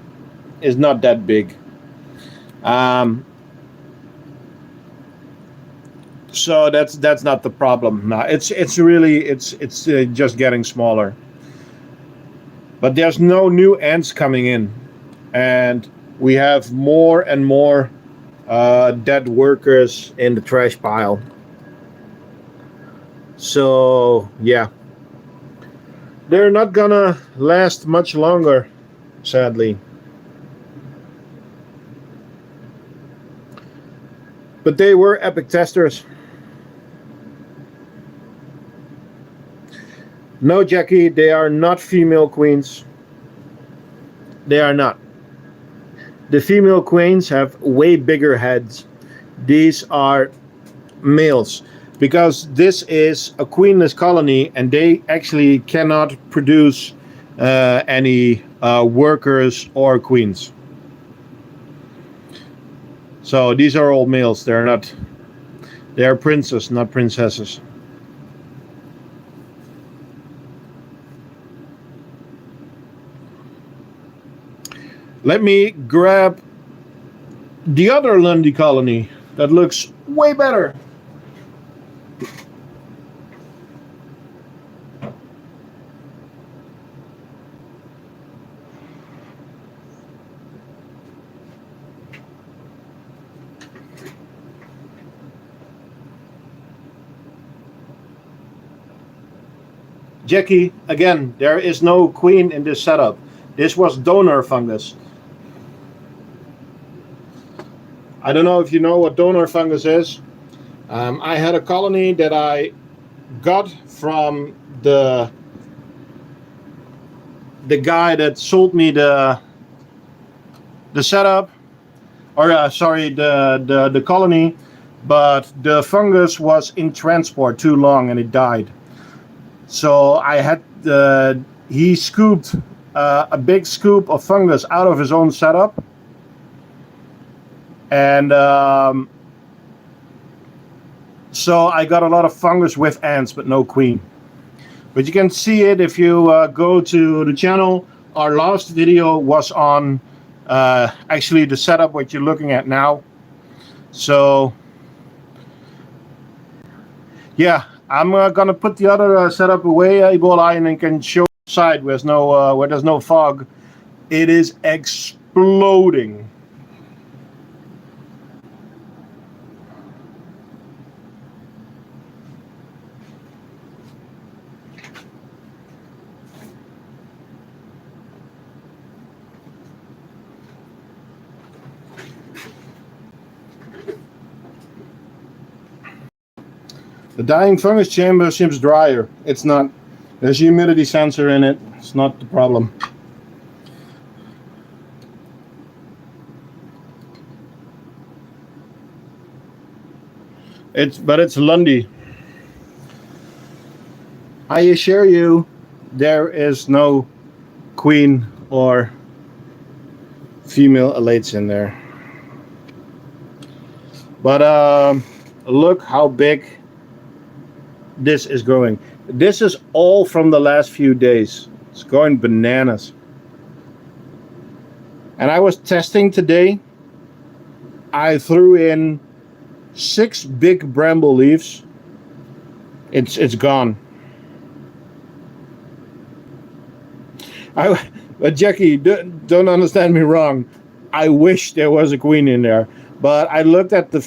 that big. So that's not the problem. Now it's just getting smaller. But there's no new ants coming in, and we have more and more dead workers in the trash pile. So yeah, they're not gonna last much longer, sadly. But they were epic testers. No, Jackie, they are not female queens. They are not. The female queens have way bigger heads. These are males. Because this is a queenless colony, and they actually cannot produce any workers or queens. So these are all males. They are princes, not princesses. Let me grab the other Lundy colony that looks way better. Jackie, again, there is no queen in this setup. This was donor fungus. I don't know if you know what donor fungus is. I had a colony that I got from the guy that sold me the setup, or sorry, the colony, but the fungus was in transport too long and it died. So I had he scooped a big scoop of fungus out of his own setup, and so I got a lot of fungus with ants, but no queen. But you can see it if you go to the channel. Our last video was on actually the setup what you're looking at now. So yeah, I'm gonna put the other setup away, Ebola, and I can show outside where there's no fog. It is exploding. The dying fungus chamber seems drier. It's not. There's a humidity sensor in it. It's not the problem. But it's Lundy. I assure you, there is no queen or female elates in there. But look how big this is growing. This is all from the last few days. It's going bananas. And I was testing today. I threw in 6 big bramble leaves. It's gone. But Jackie, don't understand me wrong. I wish there was a queen in there. But I looked at the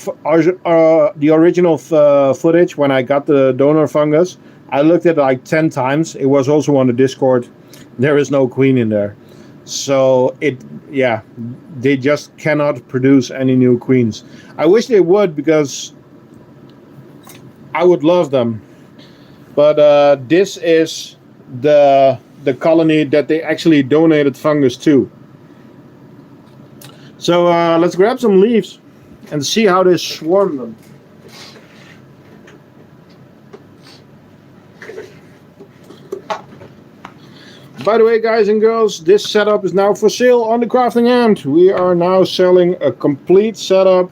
original footage when I got the donor fungus. I looked at it like 10 times. It was also on the Discord. There is no queen in there. So they just cannot produce any new queens. I wish they would, because I would love them. But this is the colony that they actually donated fungus to. So let's grab some leaves and see how they swarm them. By the way, guys and girls, this setup is now for sale on the Crafting Ant. We are now selling a complete setup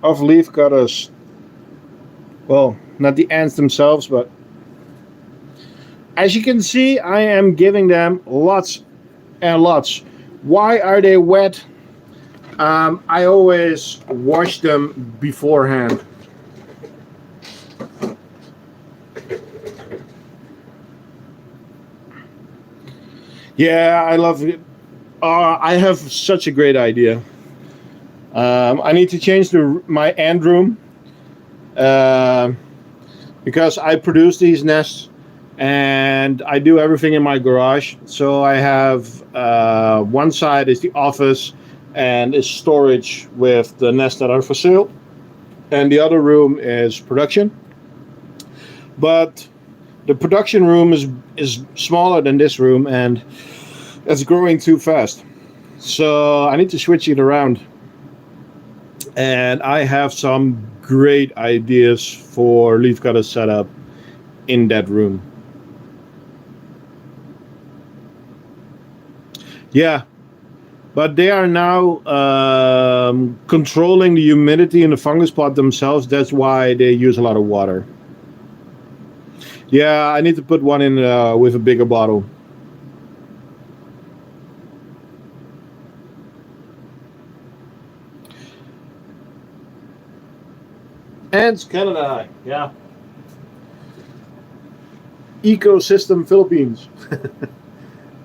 of leaf cutters. Well, not the ants themselves, but as you can see, I am giving them lots and lots. Why are they wet? I always wash them beforehand. Yeah, I love it. I have such a great idea. I need to change my ant room because I produce these nests. And I do everything in my garage. So I have one side is the office and is storage with the nests that are for sale, and the other room is production. But the production room is smaller than this room, and it's growing too fast. So I need to switch it around. And I have some great ideas for leafcutter setup in that room. Yeah, but they are now controlling the humidity in the fungus pot themselves. That's why they use a lot of water. Yeah, I need to put one in with a bigger bottle. Ants Canada, yeah. Ecosystem Philippines.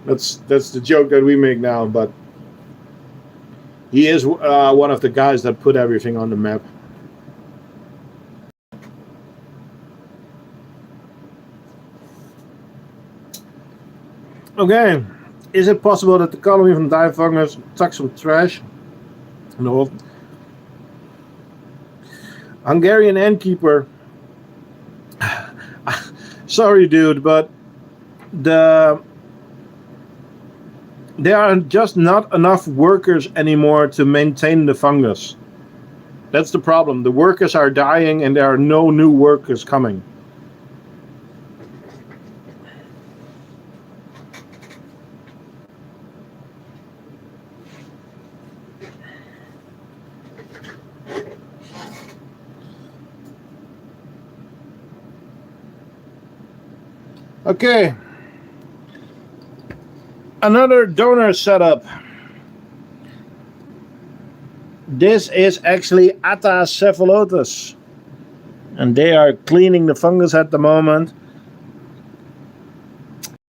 That's the joke that we make now, but he is one of the guys that put everything on the map. Okay, is it possible that the colony from difungus took some trash? No. Hungarian innkeeper. Sorry, dude, but there are just not enough workers anymore to maintain the fungus. That's the problem. The workers are dying and there are no new workers coming. Okay. Another donor setup. This is actually Cephalotus. And they are cleaning the fungus at the moment.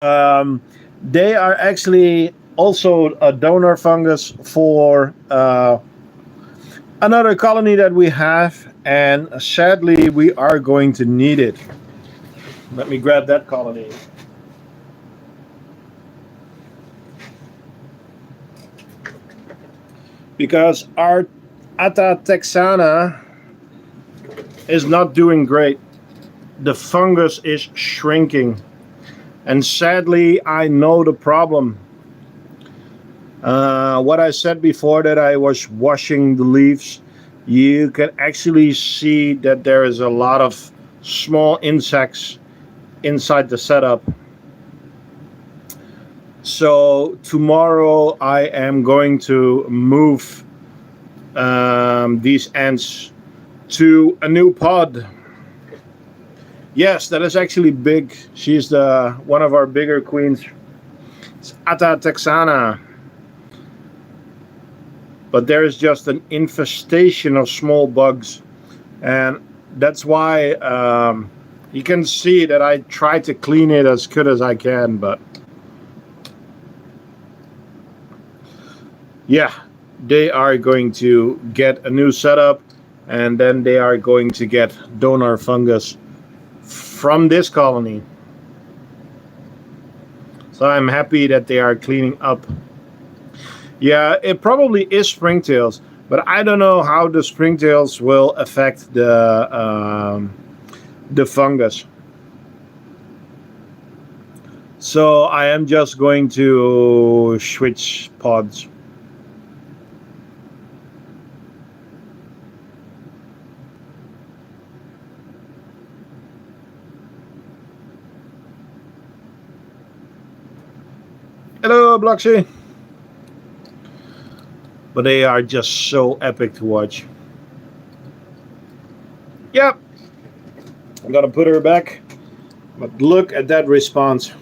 They are actually also a donor fungus for another colony that we have. And sadly, we are going to need it. Let me grab that colony. Because our Atta texana is not doing great. The fungus is shrinking. And sadly, I know the problem. What I said before that I was washing the leaves, you can actually see that there is a lot of small insects inside the setup. So tomorrow I am going to move these ants to a new pod. Yes, that is actually big. She's one of our bigger queens. It's Atta texana. But there is just an infestation of small bugs. And that's why you can see that I try to clean it as good as I can, but yeah, they are going to get a new setup and then they are going to get donor fungus from this colony. So I'm happy that they are cleaning up. Yeah, it probably is springtails, but I don't know how the springtails will affect the fungus. So I am just going to switch pods. Hello, Bloxy. But they are just so epic to watch. Yep. I'm gonna put her back. But look at that response.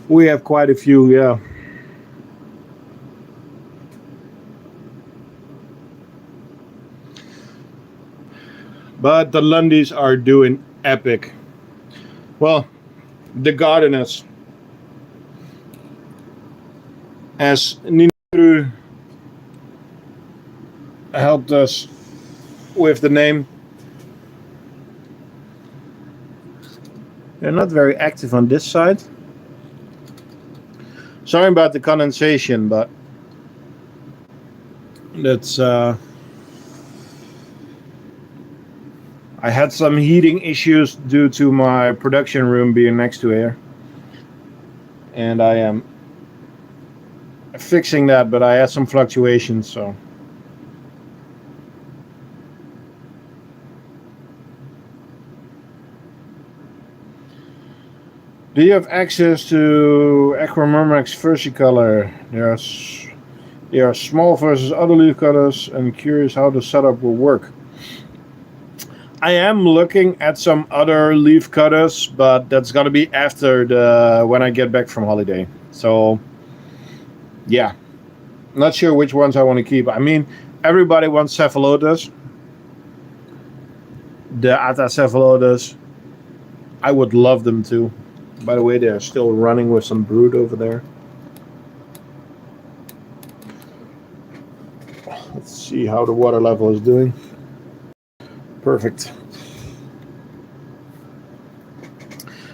We have quite a few, yeah. But the Lundis are doing epic. Well, the gardeners, as Ninu helped us with the name. They're not very active on this side. Sorry about the condensation, but that's I had some heating issues due to my production room being next to here, and I am fixing that, but I had some fluctuations, so do you have access to Acromyrmex versicolor? They are small versus other leaf cutters, and curious how the setup will work. I am looking at some other leaf cutters, but that's gonna be after when I get back from holiday. So yeah, not sure which ones I want to keep. I mean, everybody wants Cephalotus. The Atacephalotus, I would love them too. By the way, they're still running with some brood over there. Let's see how the water level is doing. Perfect.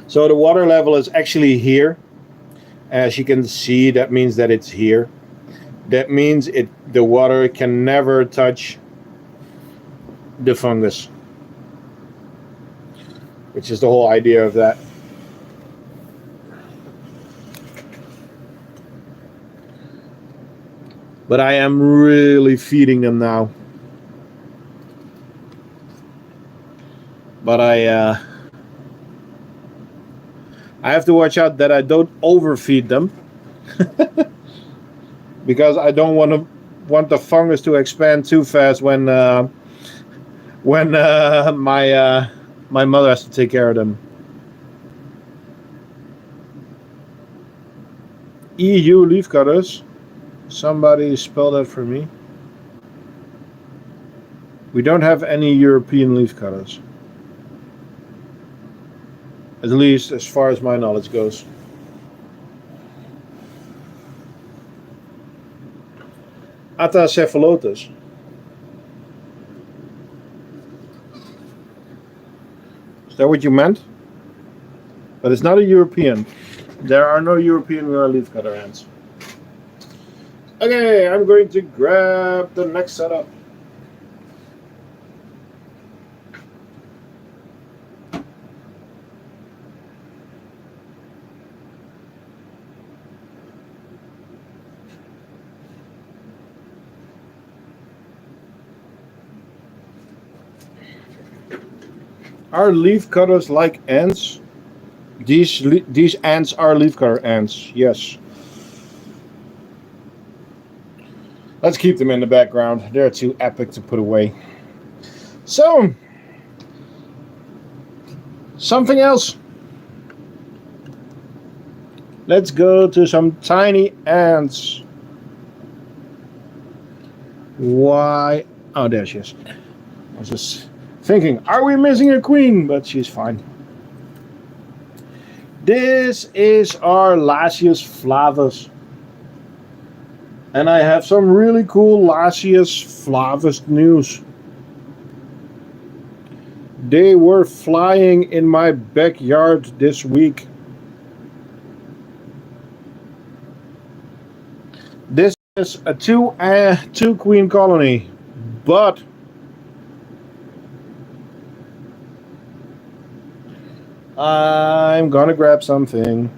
So the water level is actually here. As you can see, that means that it's here. That means the water can never touch the fungus, which is the whole idea of that. But I am really feeding them now. But I have to watch out that I don't overfeed them. Because I don't want the fungus to expand too fast when my mother has to take care of them. EU leafcutters. Somebody spell that for me. We don't have any European leafcutters. At least as far as my knowledge goes. Atacephalotus. Is that what you meant? But it's not a European. There are no European leafcutter ants. Okay, I'm going to grab the next setup. Are leafcutters like ants? These ants are leafcutter ants, yes. Let's keep them in the background. They're too epic to put away. So, something else. Let's go to some tiny ants. Why? Oh, there she is. I was just thinking, are we missing a queen? But she's fine. This is our Lasius flavus. And I have some really cool Lasius flavus news. They were flying in my backyard this week. This is a two queen colony, but I'm gonna grab something.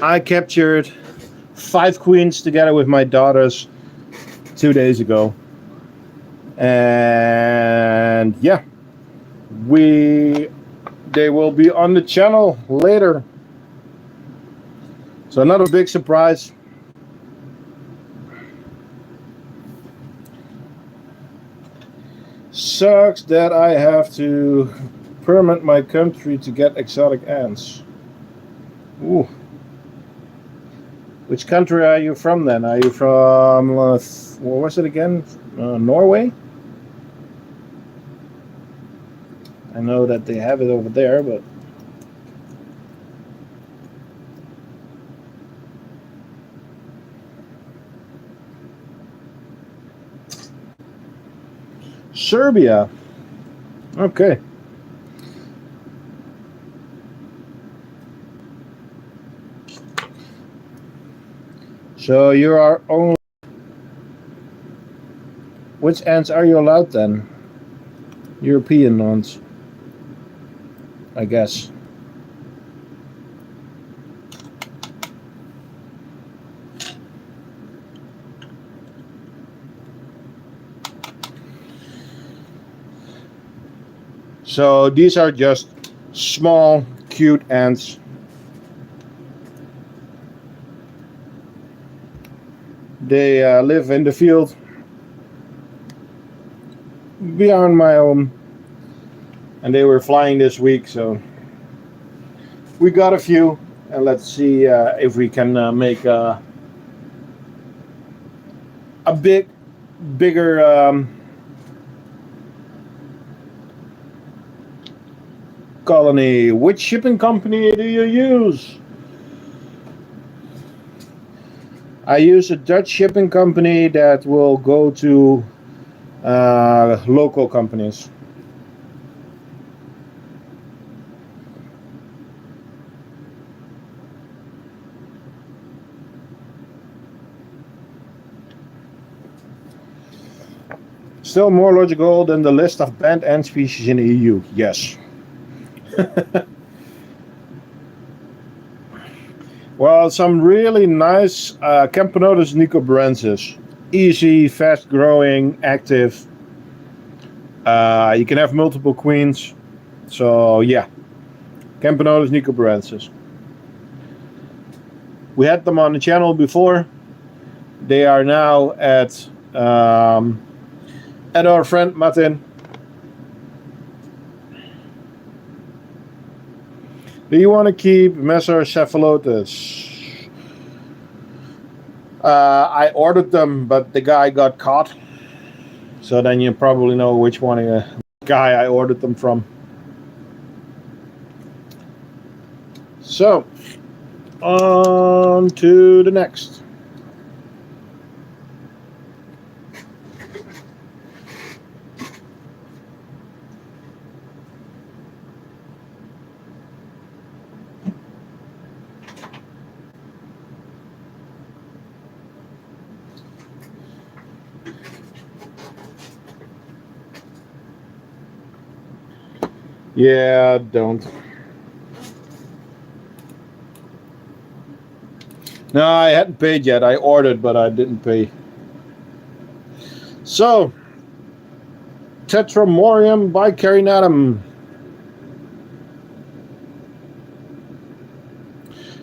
I captured 5 queens together with my daughters 2 days ago. And yeah, they will be on the channel later. So another big surprise. Sucks that I have to permit my country to get exotic ants. Ooh. Which country are you from then? Are you from, what was it again? Norway? I know that they have it over there, but... Serbia. Okay. So you are only... Which ants are you allowed then? European ones. I guess. So these are just small, cute ants. They live in the field beyond my home, and they were flying this week, so we got a few, and let's see if we can make a bigger colony. Which shipping company do you use? I use a Dutch shipping company that will go to local companies. Still more logical than the list of banned ant species in the EU. Yes. Well, some really nice Camponotus nicobarensis. Easy, fast-growing, active. You can have multiple queens. So yeah, Camponotus nicobarensis. We had them on the channel before. They are now at our friend Martin. Do you want to keep Messor cephalotus? I ordered them, but the guy got caught. So then you probably know which one guy I ordered them from. So, on to the next. Yeah, don't. No, I hadn't paid yet. I ordered, but I didn't pay. So, Tetramorium bicarinatum.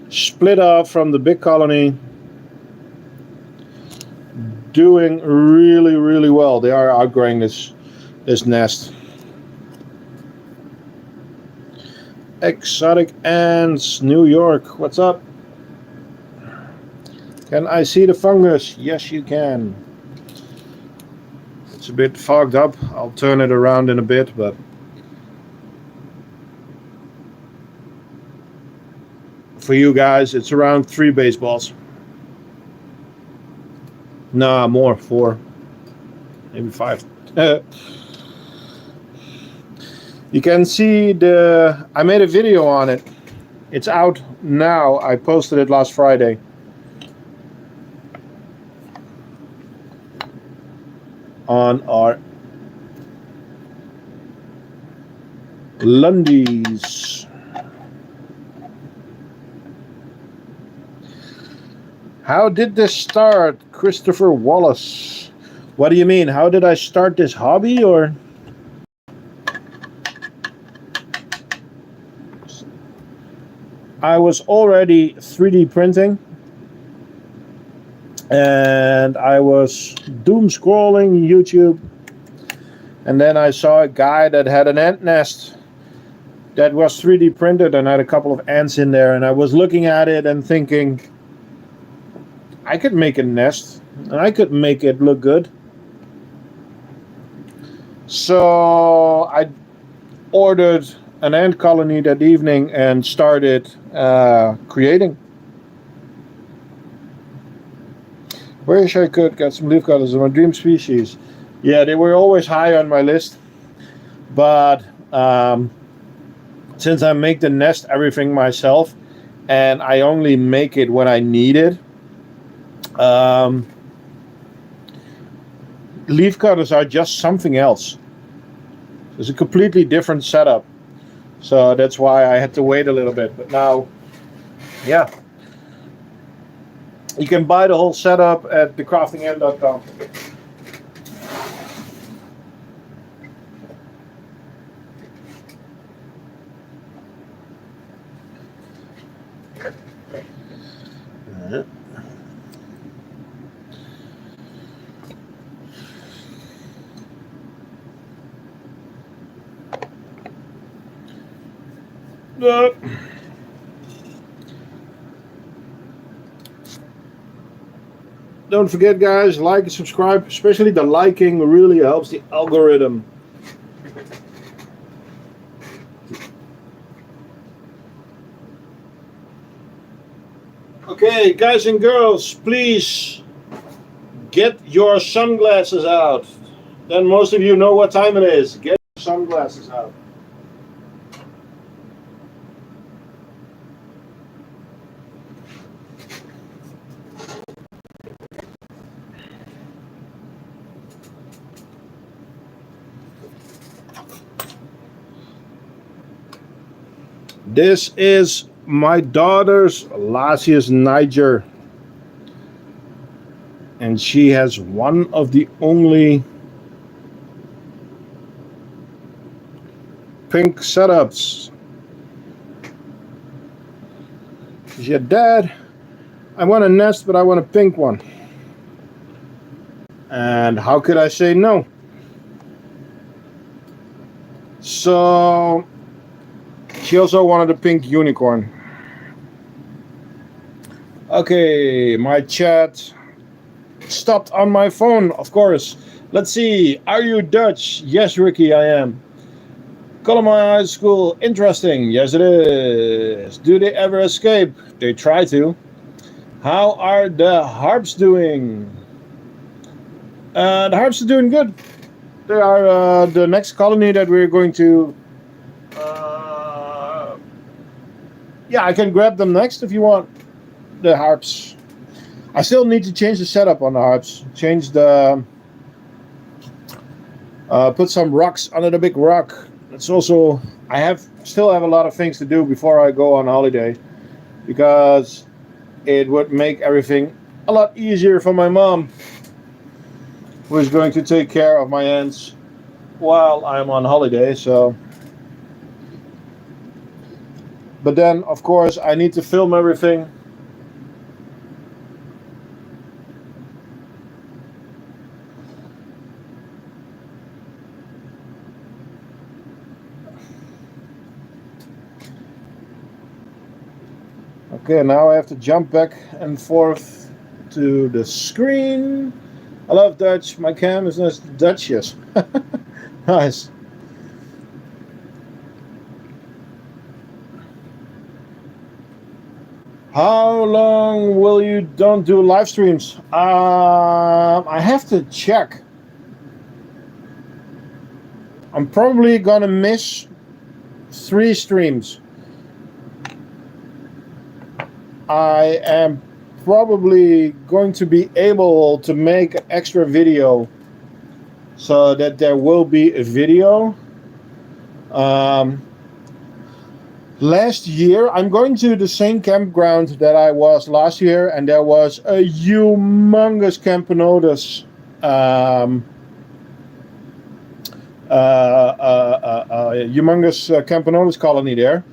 Split off from the big colony. Doing really, really well. They are outgrowing this nest. Exotic ants, New York. What's up? Can I see the fungus? Yes, you can. It's a bit fogged up. I'll turn it around in a bit, but for you guys, it's around 3 baseballs. Nah, more, 4, maybe 5. You can see I made a video on it. It's out now. I posted it last Friday. On our Lundies. How did this start, Christopher Wallace? What do you mean? How did I start this hobby, or? I was already 3D printing, and I was doom scrolling YouTube, and then I saw a guy that had an ant nest that was 3D printed and had a couple of ants in there, and I was looking at it and thinking, I could make a nest and I could make it look good. So I ordered an ant colony that evening and started creating. Wish I could get some leaf cutters of my dream species. Yeah, they were always high on my list, but since I make the nest everything myself and I only make it when I need it, leaf cutters are just something else. It's a completely different setup. So that's why I had to wait a little bit. But now, yeah, you can buy the whole setup at thecraftingend.com. Don't forget, guys, like and subscribe. Especially the liking really helps the algorithm. Okay, guys and girls, please get your sunglasses out. Then most of you know what time it is. Get your sunglasses out. This is my daughter's Lasius Niger. And she has one of the only pink setups. She said, Dad, I want a nest, but I want a pink one. And how could I say no? So she also wanted a pink unicorn. Okay, my chat stopped on my phone, of course. Let's see. Are you Dutch? Yes, Ricky, I am. Colonies school, interesting. Yes, it is. Do they ever escape? They try to. How are the harps doing? The harps are doing good. They are the next colony that we're going to. Yeah, I can grab them next if you want. The harps. I still need to change the setup on the harps. Change the. Put some rocks under the big rock. It's also. Still have a lot of things to do before I go on holiday, because it would make everything a lot easier for my mom, who is going to take care of my ants while I'm on holiday. So. But then, of course, I need to film everything. Okay, now I have to jump back and forth to the screen. I love Dutch. My cam is nice. Dutch, yes. Nice. How long will you don't do live streams? I have to check. I'm probably gonna miss 3 streams. I am probably going to be able to make an extra video so that there will be a video. Last year, I'm going to the same campground that I was last year, and there was a humongous Camponotus Camponotus colony there.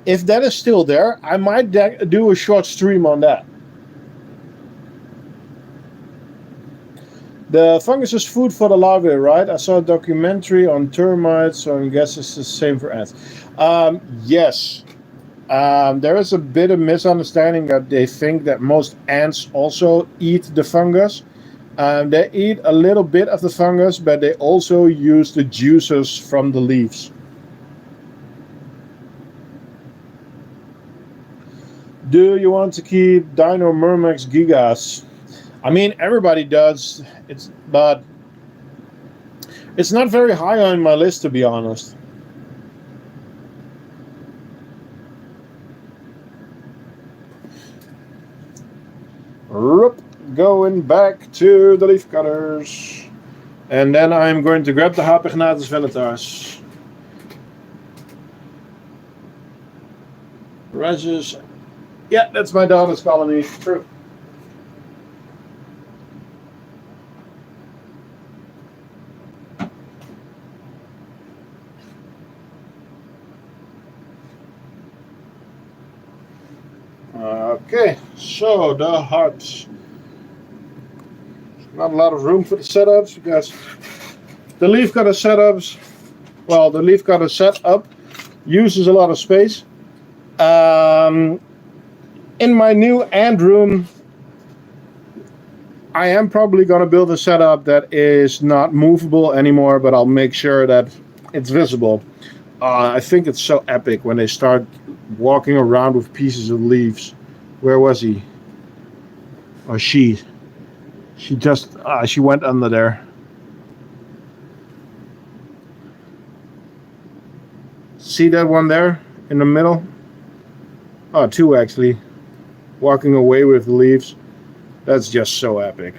If that is still there, I might do a short stream on that. The fungus is food for the larvae, right? I saw a documentary on termites, so I guess it's the same for ants. Yes. There is a bit of misunderstanding that they think that most ants also eat the fungus. They eat a little bit of the fungus, but they also use the juices from the leaves. Do you want to keep Dino Murmax Gigas? I mean, everybody does. But it's not very high on my list, to be honest. Going back to the leaf cutters, and then I'm going to grab the Harpegnathus velatars. Lasius. Yeah, that's my daughter's colony. True. Okay, so the hearts. Not a lot of room for the setups because the leaf cutter setups, well, the leaf cutter setup uses a lot of space. In my new ant room, I am probably going to build a setup that is not movable anymore, but I'll make sure that it's visible. I think it's so epic when they start walking around with pieces of leaves. Where was he? Or she? She just, she went under there. See that one there in the middle? Oh, two actually. Walking away with the leaves. That's just so epic.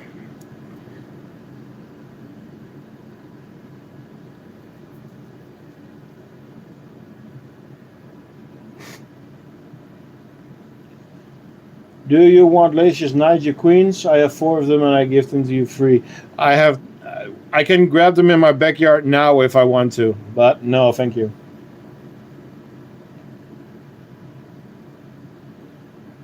Do you want Lasius Niger Queens? I have 4 of them and I give them to you free. I can grab them in my backyard now if I want to, but no, thank you.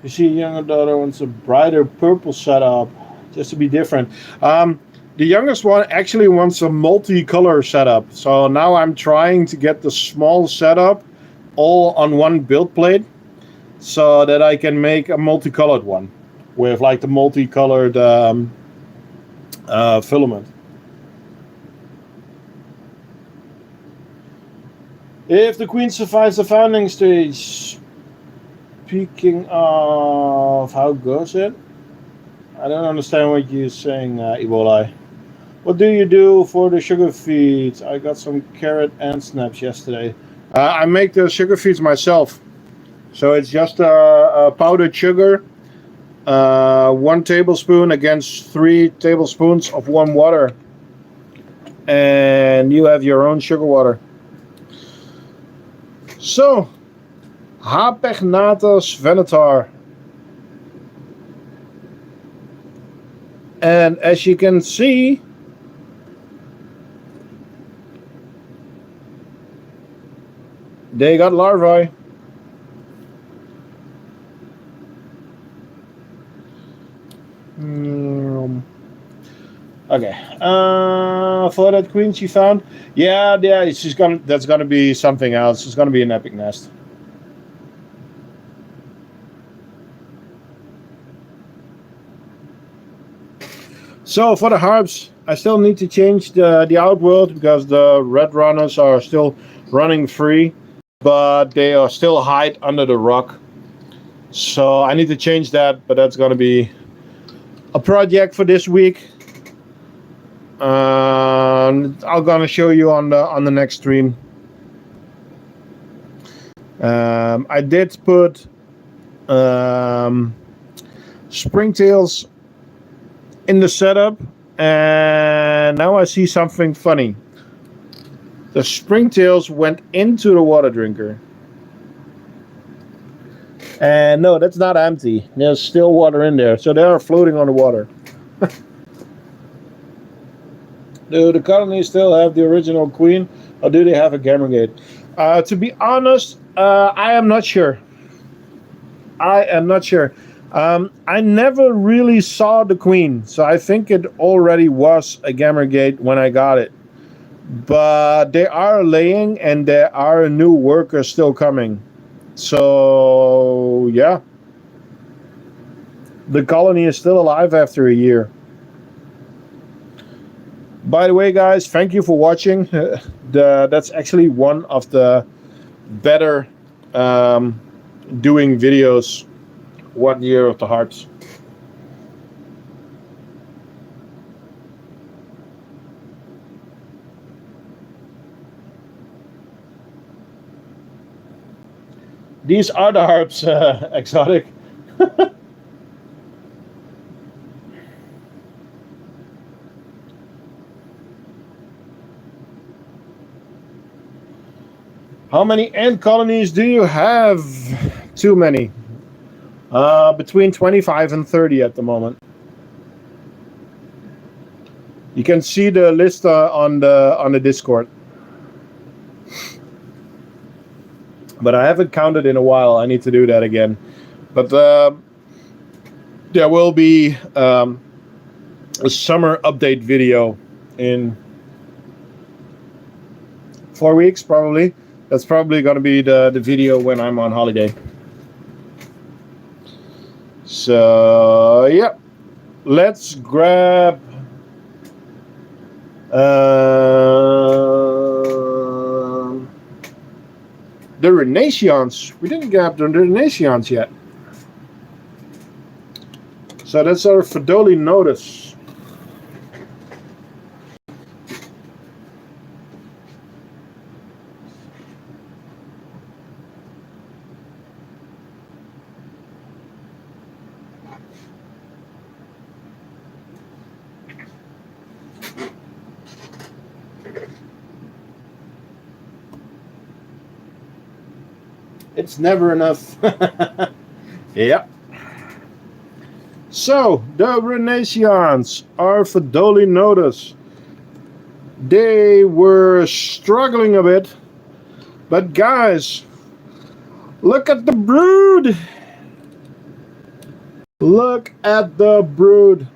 You see, younger daughter wants a brighter purple setup, just to be different. The youngest one actually wants a multicolor setup. So now I'm trying to get the small setup all on one build plate so that I can make a multicolored one with like the multicolored filament. If the queen survives the founding stage, speaking of how goes it? I don't understand what you're saying, Ebola. What do you do for the sugar feeds? I got some carrot and snaps yesterday. I make the sugar feeds myself. So it's just a powdered sugar, 1 tablespoon against 3 tablespoons of warm water. And you have your own sugar water. So, Hapegnathus venator. And as you can see, they got larvae. Okay. For that queen she found, yeah, she's gonna. That's gonna be something else. It's gonna be an epic nest. So for the harps, I still need to change the outworld because the red runners are still running free, but they are still hide under the rock. So I need to change that, but that's gonna be a project for this week. I'm gonna show you on the next stream. I did put springtails in the setup, and now I see something funny. The springtails went into the water drinker. And no, that's not empty. There's still water in there, so they are floating on the water. Do the colonies still have the original queen, or do they have a gamergate? To be honest, I am not sure. I never really saw the queen, so I think it already was a gamergate when I got it. But they are laying, and there are new workers still coming. So, yeah. The colony is still alive after a year. By the way, guys, thank you for watching. That's actually one of the better doing videos. 1 year of the harps. These are the harps, exotic. How many ant colonies do you have? too many. Between 25 and 30 at the moment. You can see the list on the Discord. But I haven't counted in a while. I need to do that again. But there will be a summer update video in 4 weeks, probably. That's probably going to be the video when I'm on holiday. So, yeah. Let's grab... the Renaissance. We didn't grab the Renaissance yet. So that's our Colonies. It's never enough. Yep. So, the Renaissance are Colonies. They were struggling a bit. But guys, look at the brood. Look at the brood.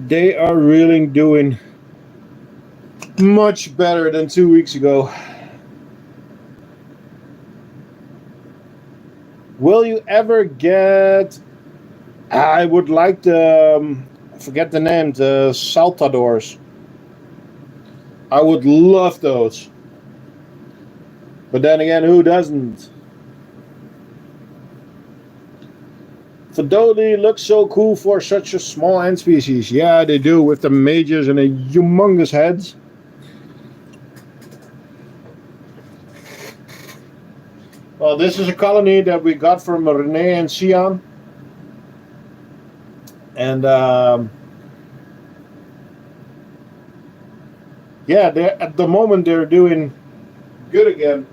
They are really doing much better than 2 weeks ago. Will you ever get... I would like the... forget the name. The Saltadors. I would love those. But then again, who doesn't? Fidoli looks so cool for such a small ant species. Yeah, they do, with the majors and the humongous heads. Well, this is a colony that we got from Rene and Sian. And yeah, at the moment they're doing good again.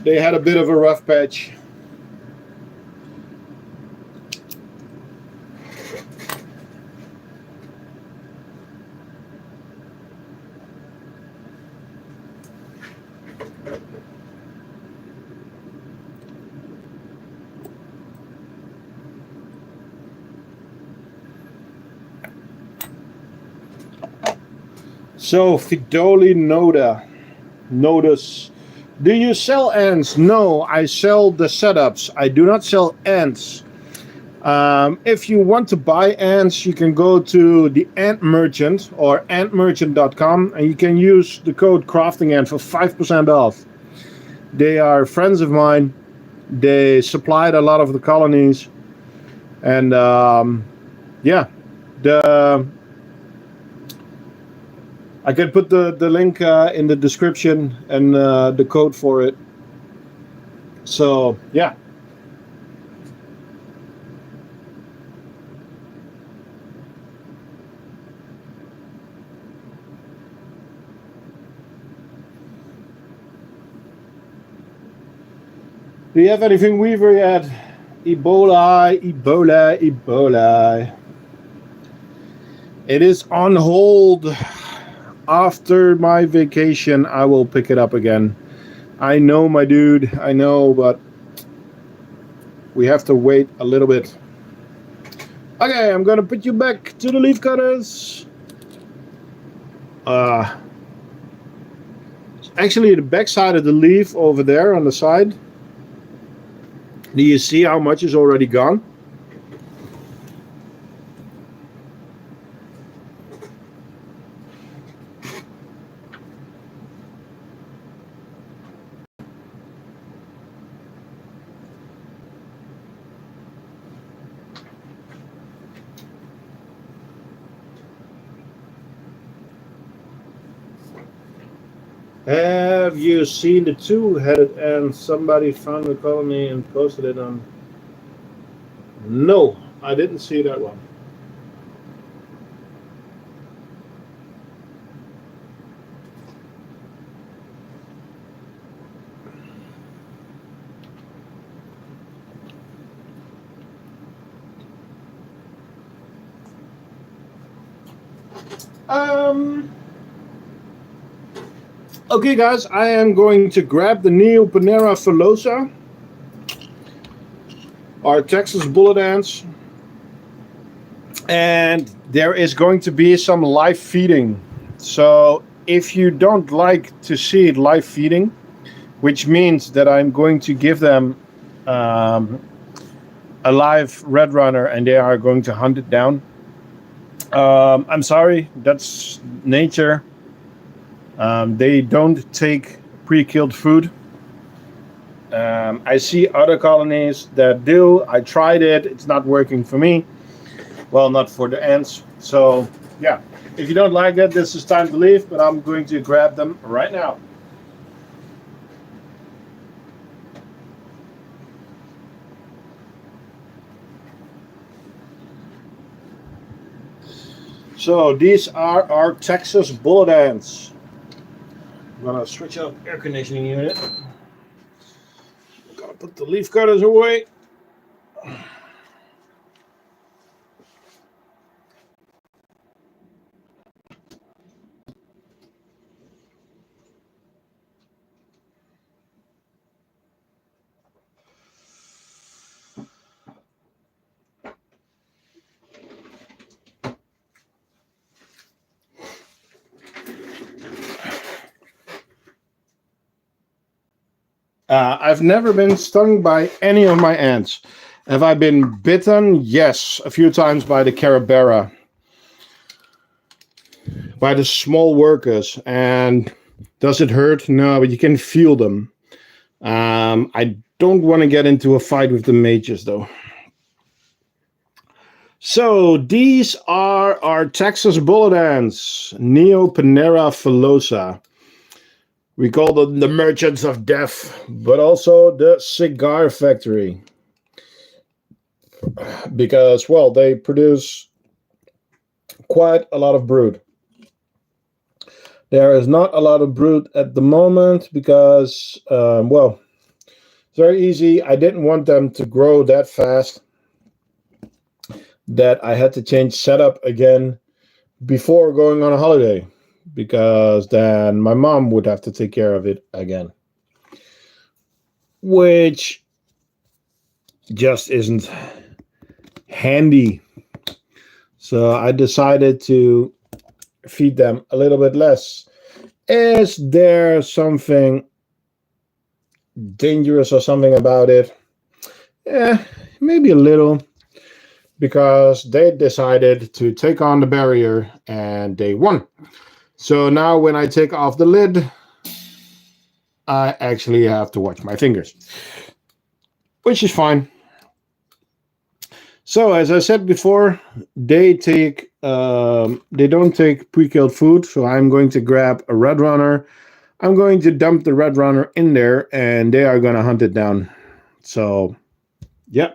They had a bit of a rough patch. So, Colonies. Do you sell ants? No, I sell the setups. I do not sell ants. If you want to buy ants, you can go to the Ant Merchant or antmerchant.com and you can use the code CraftingAnt for 5% off. They are friends of mine. They supplied a lot of the colonies. And yeah, I can put the link in the description and the code for it. So, yeah. Do you have anything Weaver yet? Ebola. It is on hold. After my vacation, I will pick it up again. I know, my dude. I know, but we have to wait a little bit. Okay, I'm gonna put you back to the leaf cutters. Actually, the back side of the leaf over there on the side. Do you see how much is already gone? Have you seen the two-headed ant? Somebody found a colony and posted it on. No, I didn't see that one. Um. Okay, guys, I am going to grab the Neopanera falosa, our Texas bullet ants, and there is going to be some live feeding. So if you don't like to see it live feeding, which means that I'm going to give them a live red runner and they are going to hunt it down. I'm sorry, that's nature. They don't take pre-killed food. I see other colonies that do. I tried it. It's not working for me. Well, not for the ants. So, yeah. If you don't like it, this is time to leave, but I'm going to grab them right now. So, these are our Texas bullet ants. I'm gonna switch up air conditioning unit. Gotta put the leaf cutters away. I've never been stung by any of my ants. Have I been bitten? Yes, a few times by the Carebara, by the small workers. And does it hurt? No, but you can feel them. I don't want to get into a fight with the mages, though. So these are our Texas bullet ants, Neopanera falosa. We call them the merchants of death, but also the cigar factory. Because, well, they produce quite a lot of brood. There is not a lot of brood at the moment because, well, it's very easy. I didn't want them to grow that fast that I had to change setup again before going on a holiday, because then my mom would have to take care of it again, which just isn't handy. So I decided to feed them a little bit less. Is there something dangerous or something about it? Yeah, maybe a little, because they decided to take on the barrier and they won. So now when I take off the lid, I actually have to watch my fingers, which is fine. So as I said before, they don't take pre-killed food. So I'm going to grab a red runner. I'm going to dump the red runner in there, and they are going to hunt it down. So, yeah.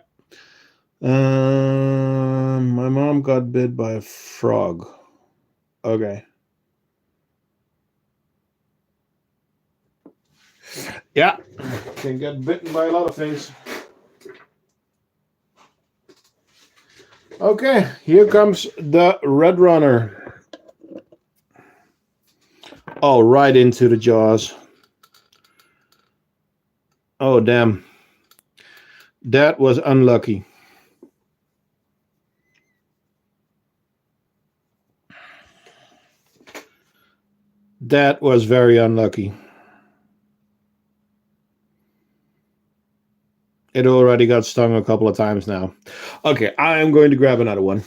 My mom got bit by a frog. Okay. Yeah, can get bitten by a lot of things. Okay, here comes the red runner. Oh, right into the jaws. Oh, damn. That was unlucky. That was very unlucky. It already got stung a couple of times now. Okay, I am going to grab another one.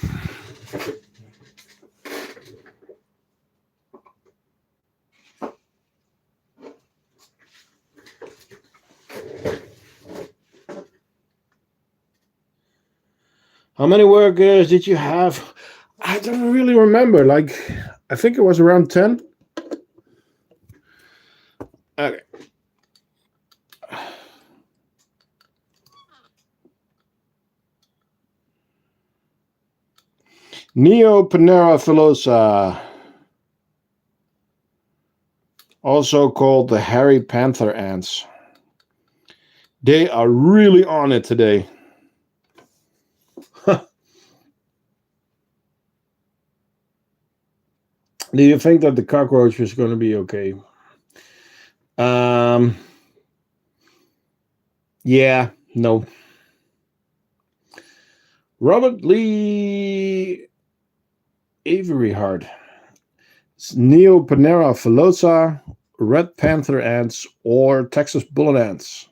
How many workers did you have? I don't really remember. Like, I think it was around 10. Okay. Neopanera filosa, also called the hairy panther ants. They are really on it today. Do you think that the cockroach is going to be okay? Yeah, no. Robert Lee Avery Hart. Neopanera filosa, red panther ants, or Texas bullet ants.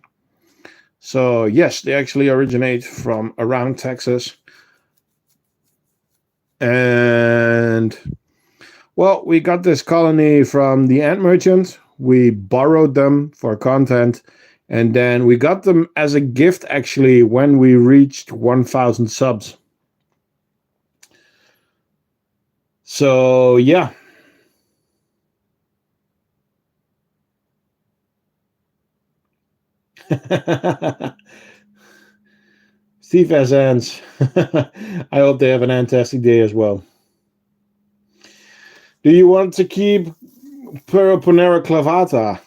So yes, they actually originate from around Texas. And well, we got this colony from the ant merchant. We borrowed them for content. And then we got them as a gift actually when we reached 1,000 subs. So yeah. Steve has ants. I hope they have an fantastic day as well. Do you want to keep Peroponera clavata?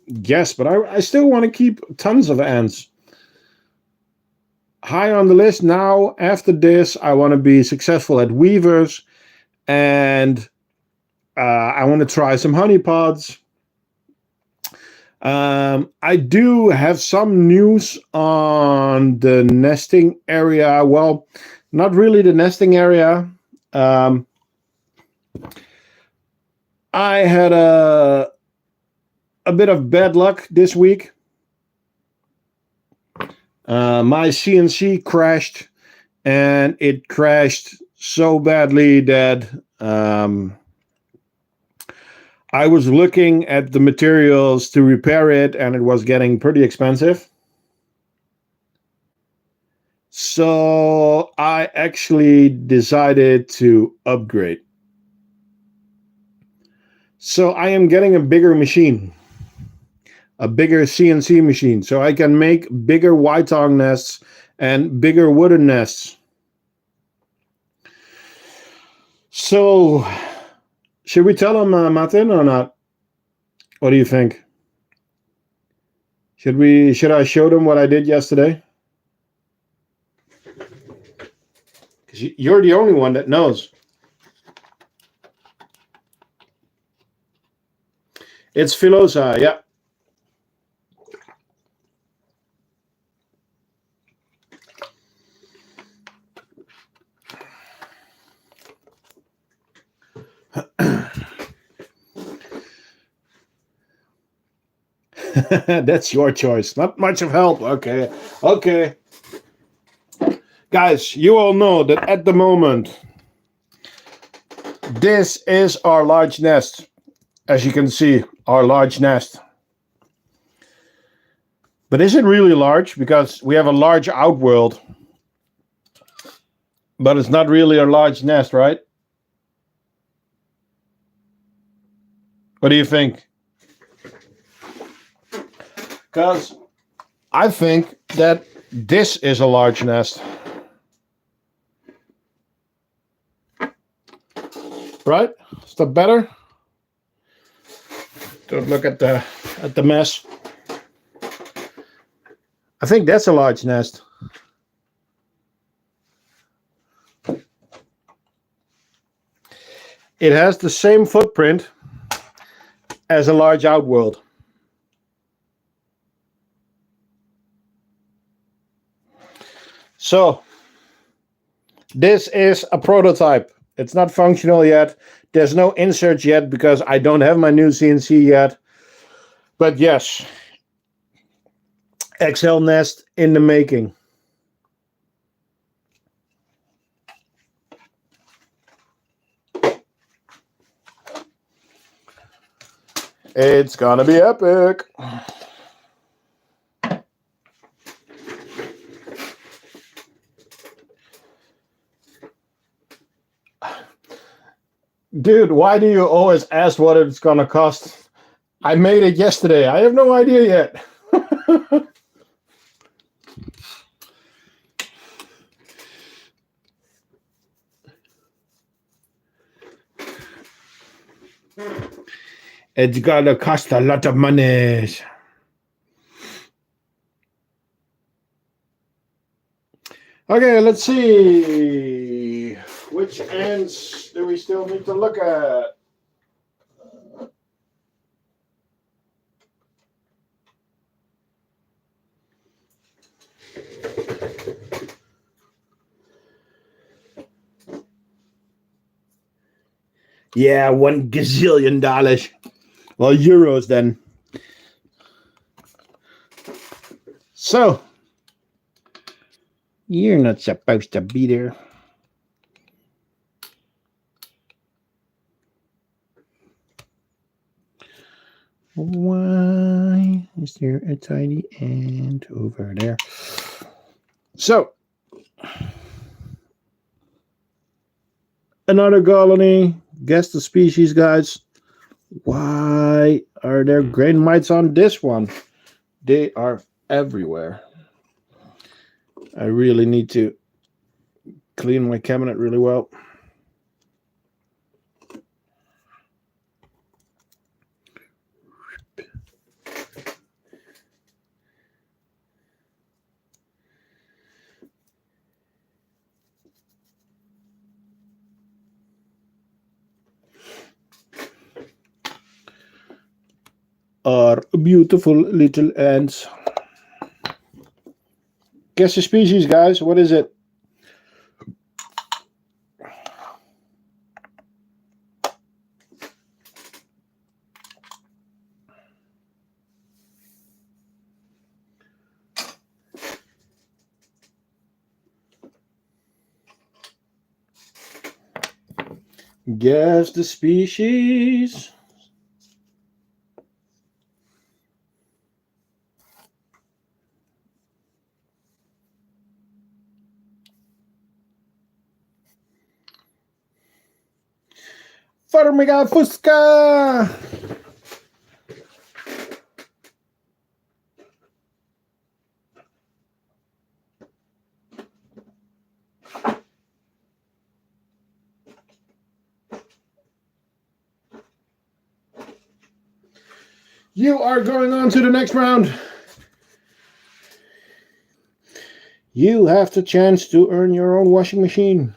Yes, but I still want to keep tons of ants. High on the list now, after this, I want to be successful at weavers, and I want to try some honeypots. I do have some news on the nesting area. Well, not really the nesting area. I had a bit of bad luck this week. My CNC crashed, and it crashed so badly that I was looking at the materials to repair it, and it was getting pretty expensive. So I actually decided to upgrade. So I am getting a bigger machine, a bigger CNC machine, so I can make bigger white tongue nests and bigger wooden nests. So should we tell them, Martin, or not? What do you think? Should I show them what I did yesterday? Because you're the only one that knows. It's filosa, yeah. That's your choice. Not much of help. Okay. Guys, you all know that at the moment, this is our large nest. As you can see, our large nest. But is it really large? Because we have a large outworld. But it's not really a large nest, right? What do you think? Because I think that this is a large nest. Right? Is that better? Don't look at the mess. I think that's a large nest. It has the same footprint as a large outworld. So, this is a prototype. It's not functional yet. There's no inserts yet because I don't have my new CNC yet. But yes, XL nest in the making. It's gonna be epic. Dude, why do you always ask what it's gonna cost? I made it yesterday. I have no idea yet. It's gonna cost a lot of money. Okay, let's see. Which ants do we still need to look at? Yeah, $1 gazillion. Well, euros then. So, you're not supposed to be there. Why is there a tiny ant over there? So, another colony. Guess the species, guys. Why are there grain mites on this one? They are everywhere. I really need to clean my cabinet really well. Are beautiful little ants. Guess the species, guys. What is it? Guess the species. Formiga fusca. You are going on to the next round. You have the chance to earn your own washing machine.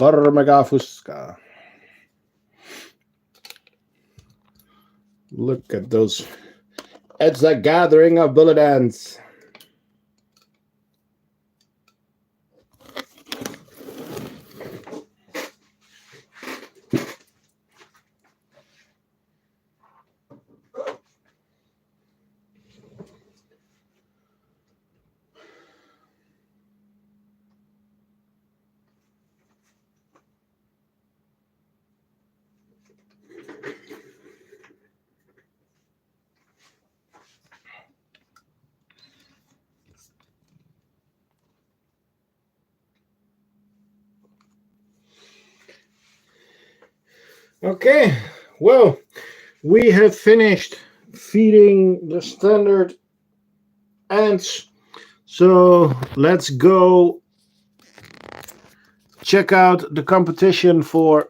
Formiga fusca. Look at those. It's a gathering of bullet ants. Okay, well, we have finished feeding the standard ants. So let's go check out the competition for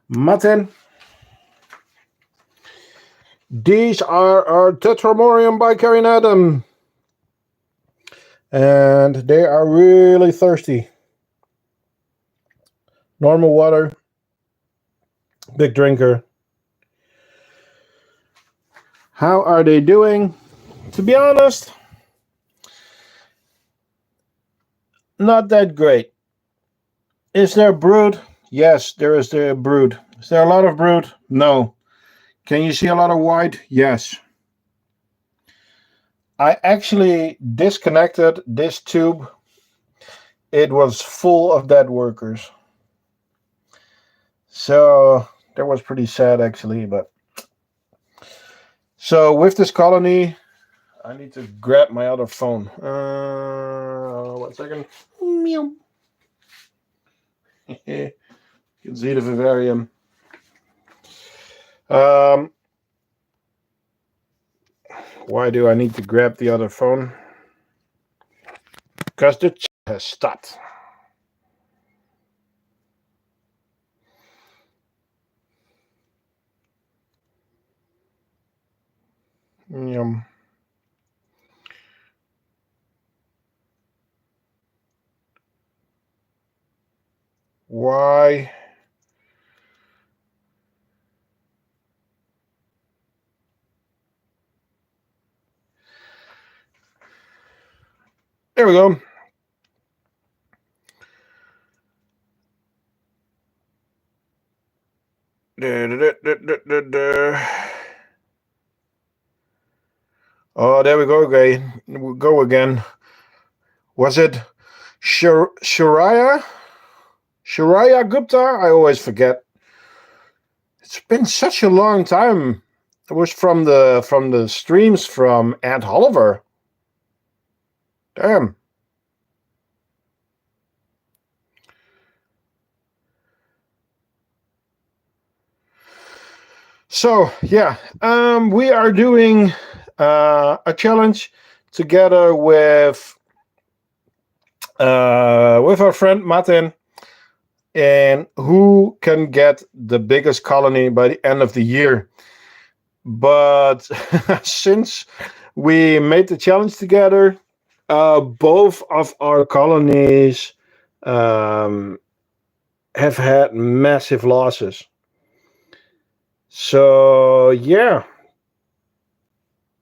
mutton. These are our Tetramorium bicarinatum. And they are really thirsty. Normal water. Big drinker. How are they doing? To be honest, not that great. Is there brood? Yes, there is the brood. Is there a lot of brood? No. Can you see a lot of white? Yes. I actually disconnected this tube it was full of dead workers. So that was pretty sad, actually. But so with this colony, I need to grab my other phone. 1 second. Meow. You can see the vivarium. Why do I need to grab the other phone? Because the chat has stopped. Yum. Why? There we go. Oh, there we go again. We'll go again. Was it Shariah Gupta? I always forget. It's been such a long time. It was from the streams from Aunt Oliver. Damn. So yeah, we are doing a challenge together with our friend Martin, and who can get the biggest colony by the end of the year. But since we made the challenge together, both of our colonies have had massive losses. So yeah,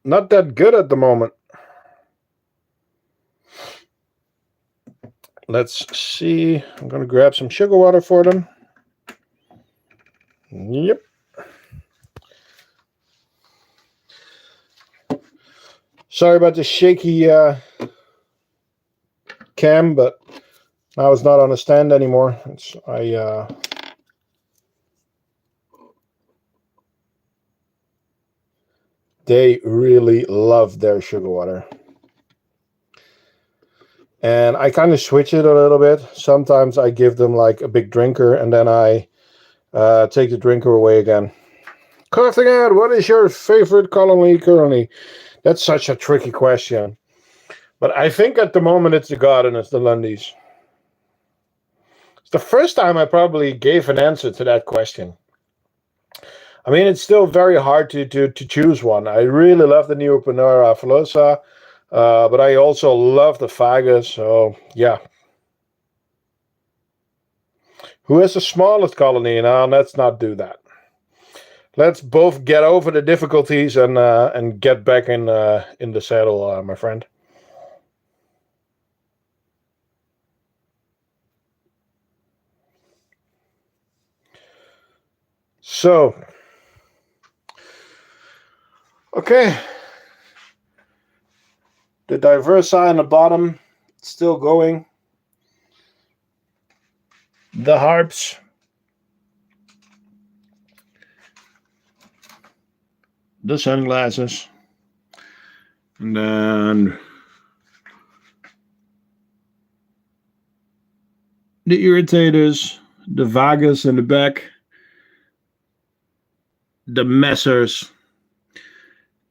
not that good at the moment. Let's see. I'm going to grab some sugar water for them. Yep. Sorry about the shaky cam, but now it's not on a stand anymore. They really love their sugar water. And I kind of switch it a little bit. Sometimes I give them like a big drinker, and then I take the drinker away again. Carthagad, what is your favorite colony currently? That's such a tricky question. But I think at the moment it's the Gardeners, the Lundies. It's the first time I probably gave an answer to that question. I mean, it's still very hard to choose one. I really love the Neoponera Falosa, but I also love the Fagus, so yeah. Who has the smallest colony? Now, let's not do that. Let's both get over the difficulties and get back in the saddle, my friend. So, okay. The diversa on the bottom, still going. The harps. The sunglasses. And then the irritators, the vagas in the back, the Messors,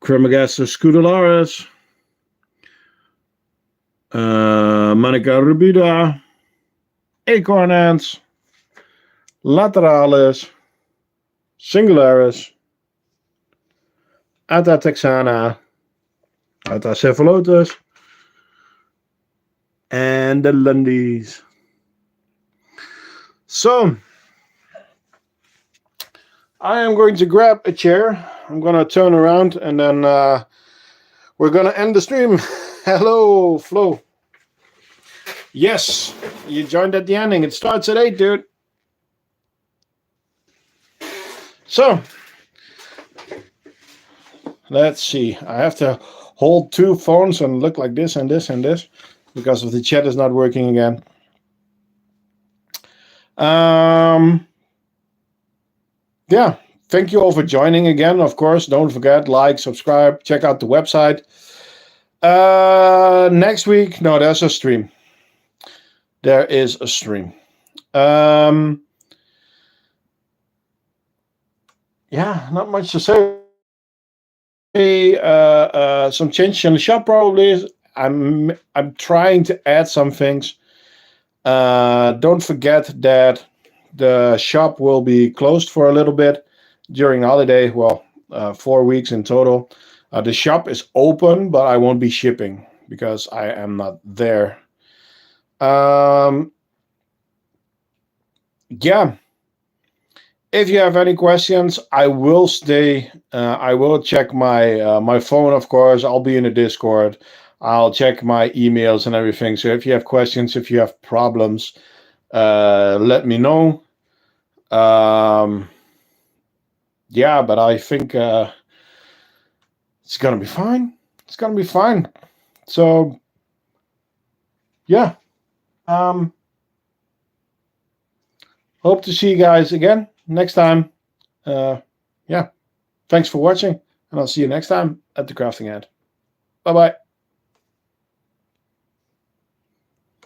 Cremagastor scutularis, Manica rubida, acorn ants, lateralis, singularis, Atatexana, Atacephalotus, and the Lundies. So, I am going to grab a chair. I'm going to turn around, and then we're going to end the stream. Hello, Flo. Yes, you joined at the ending. It starts at 8, dude. So, let's see. I have to hold two phones and look like this and this and this because of the chat is not working again. Yeah, thank you all for joining again. Of course, don't forget, like, subscribe, check out the website. Next week, no, there's a stream. There is a stream. Yeah, not much to say. Some changes in the shop probably. I'm trying to add some things. Don't forget that the shop will be closed for a little bit during the holiday. Well, 4 weeks in total. The shop is open, but I won't be shipping because I am not there. Yeah. If you have any questions, I will stay. I will check my my phone, of course. I'll be in the Discord. I'll check my emails and everything. So if you have questions, if you have problems, let me know. Yeah, but I think it's gonna be fine. It's gonna be fine. So yeah. Hope to see you guys again next time. Yeah. Thanks for watching, and I'll see you next time at the crafting end. Bye bye.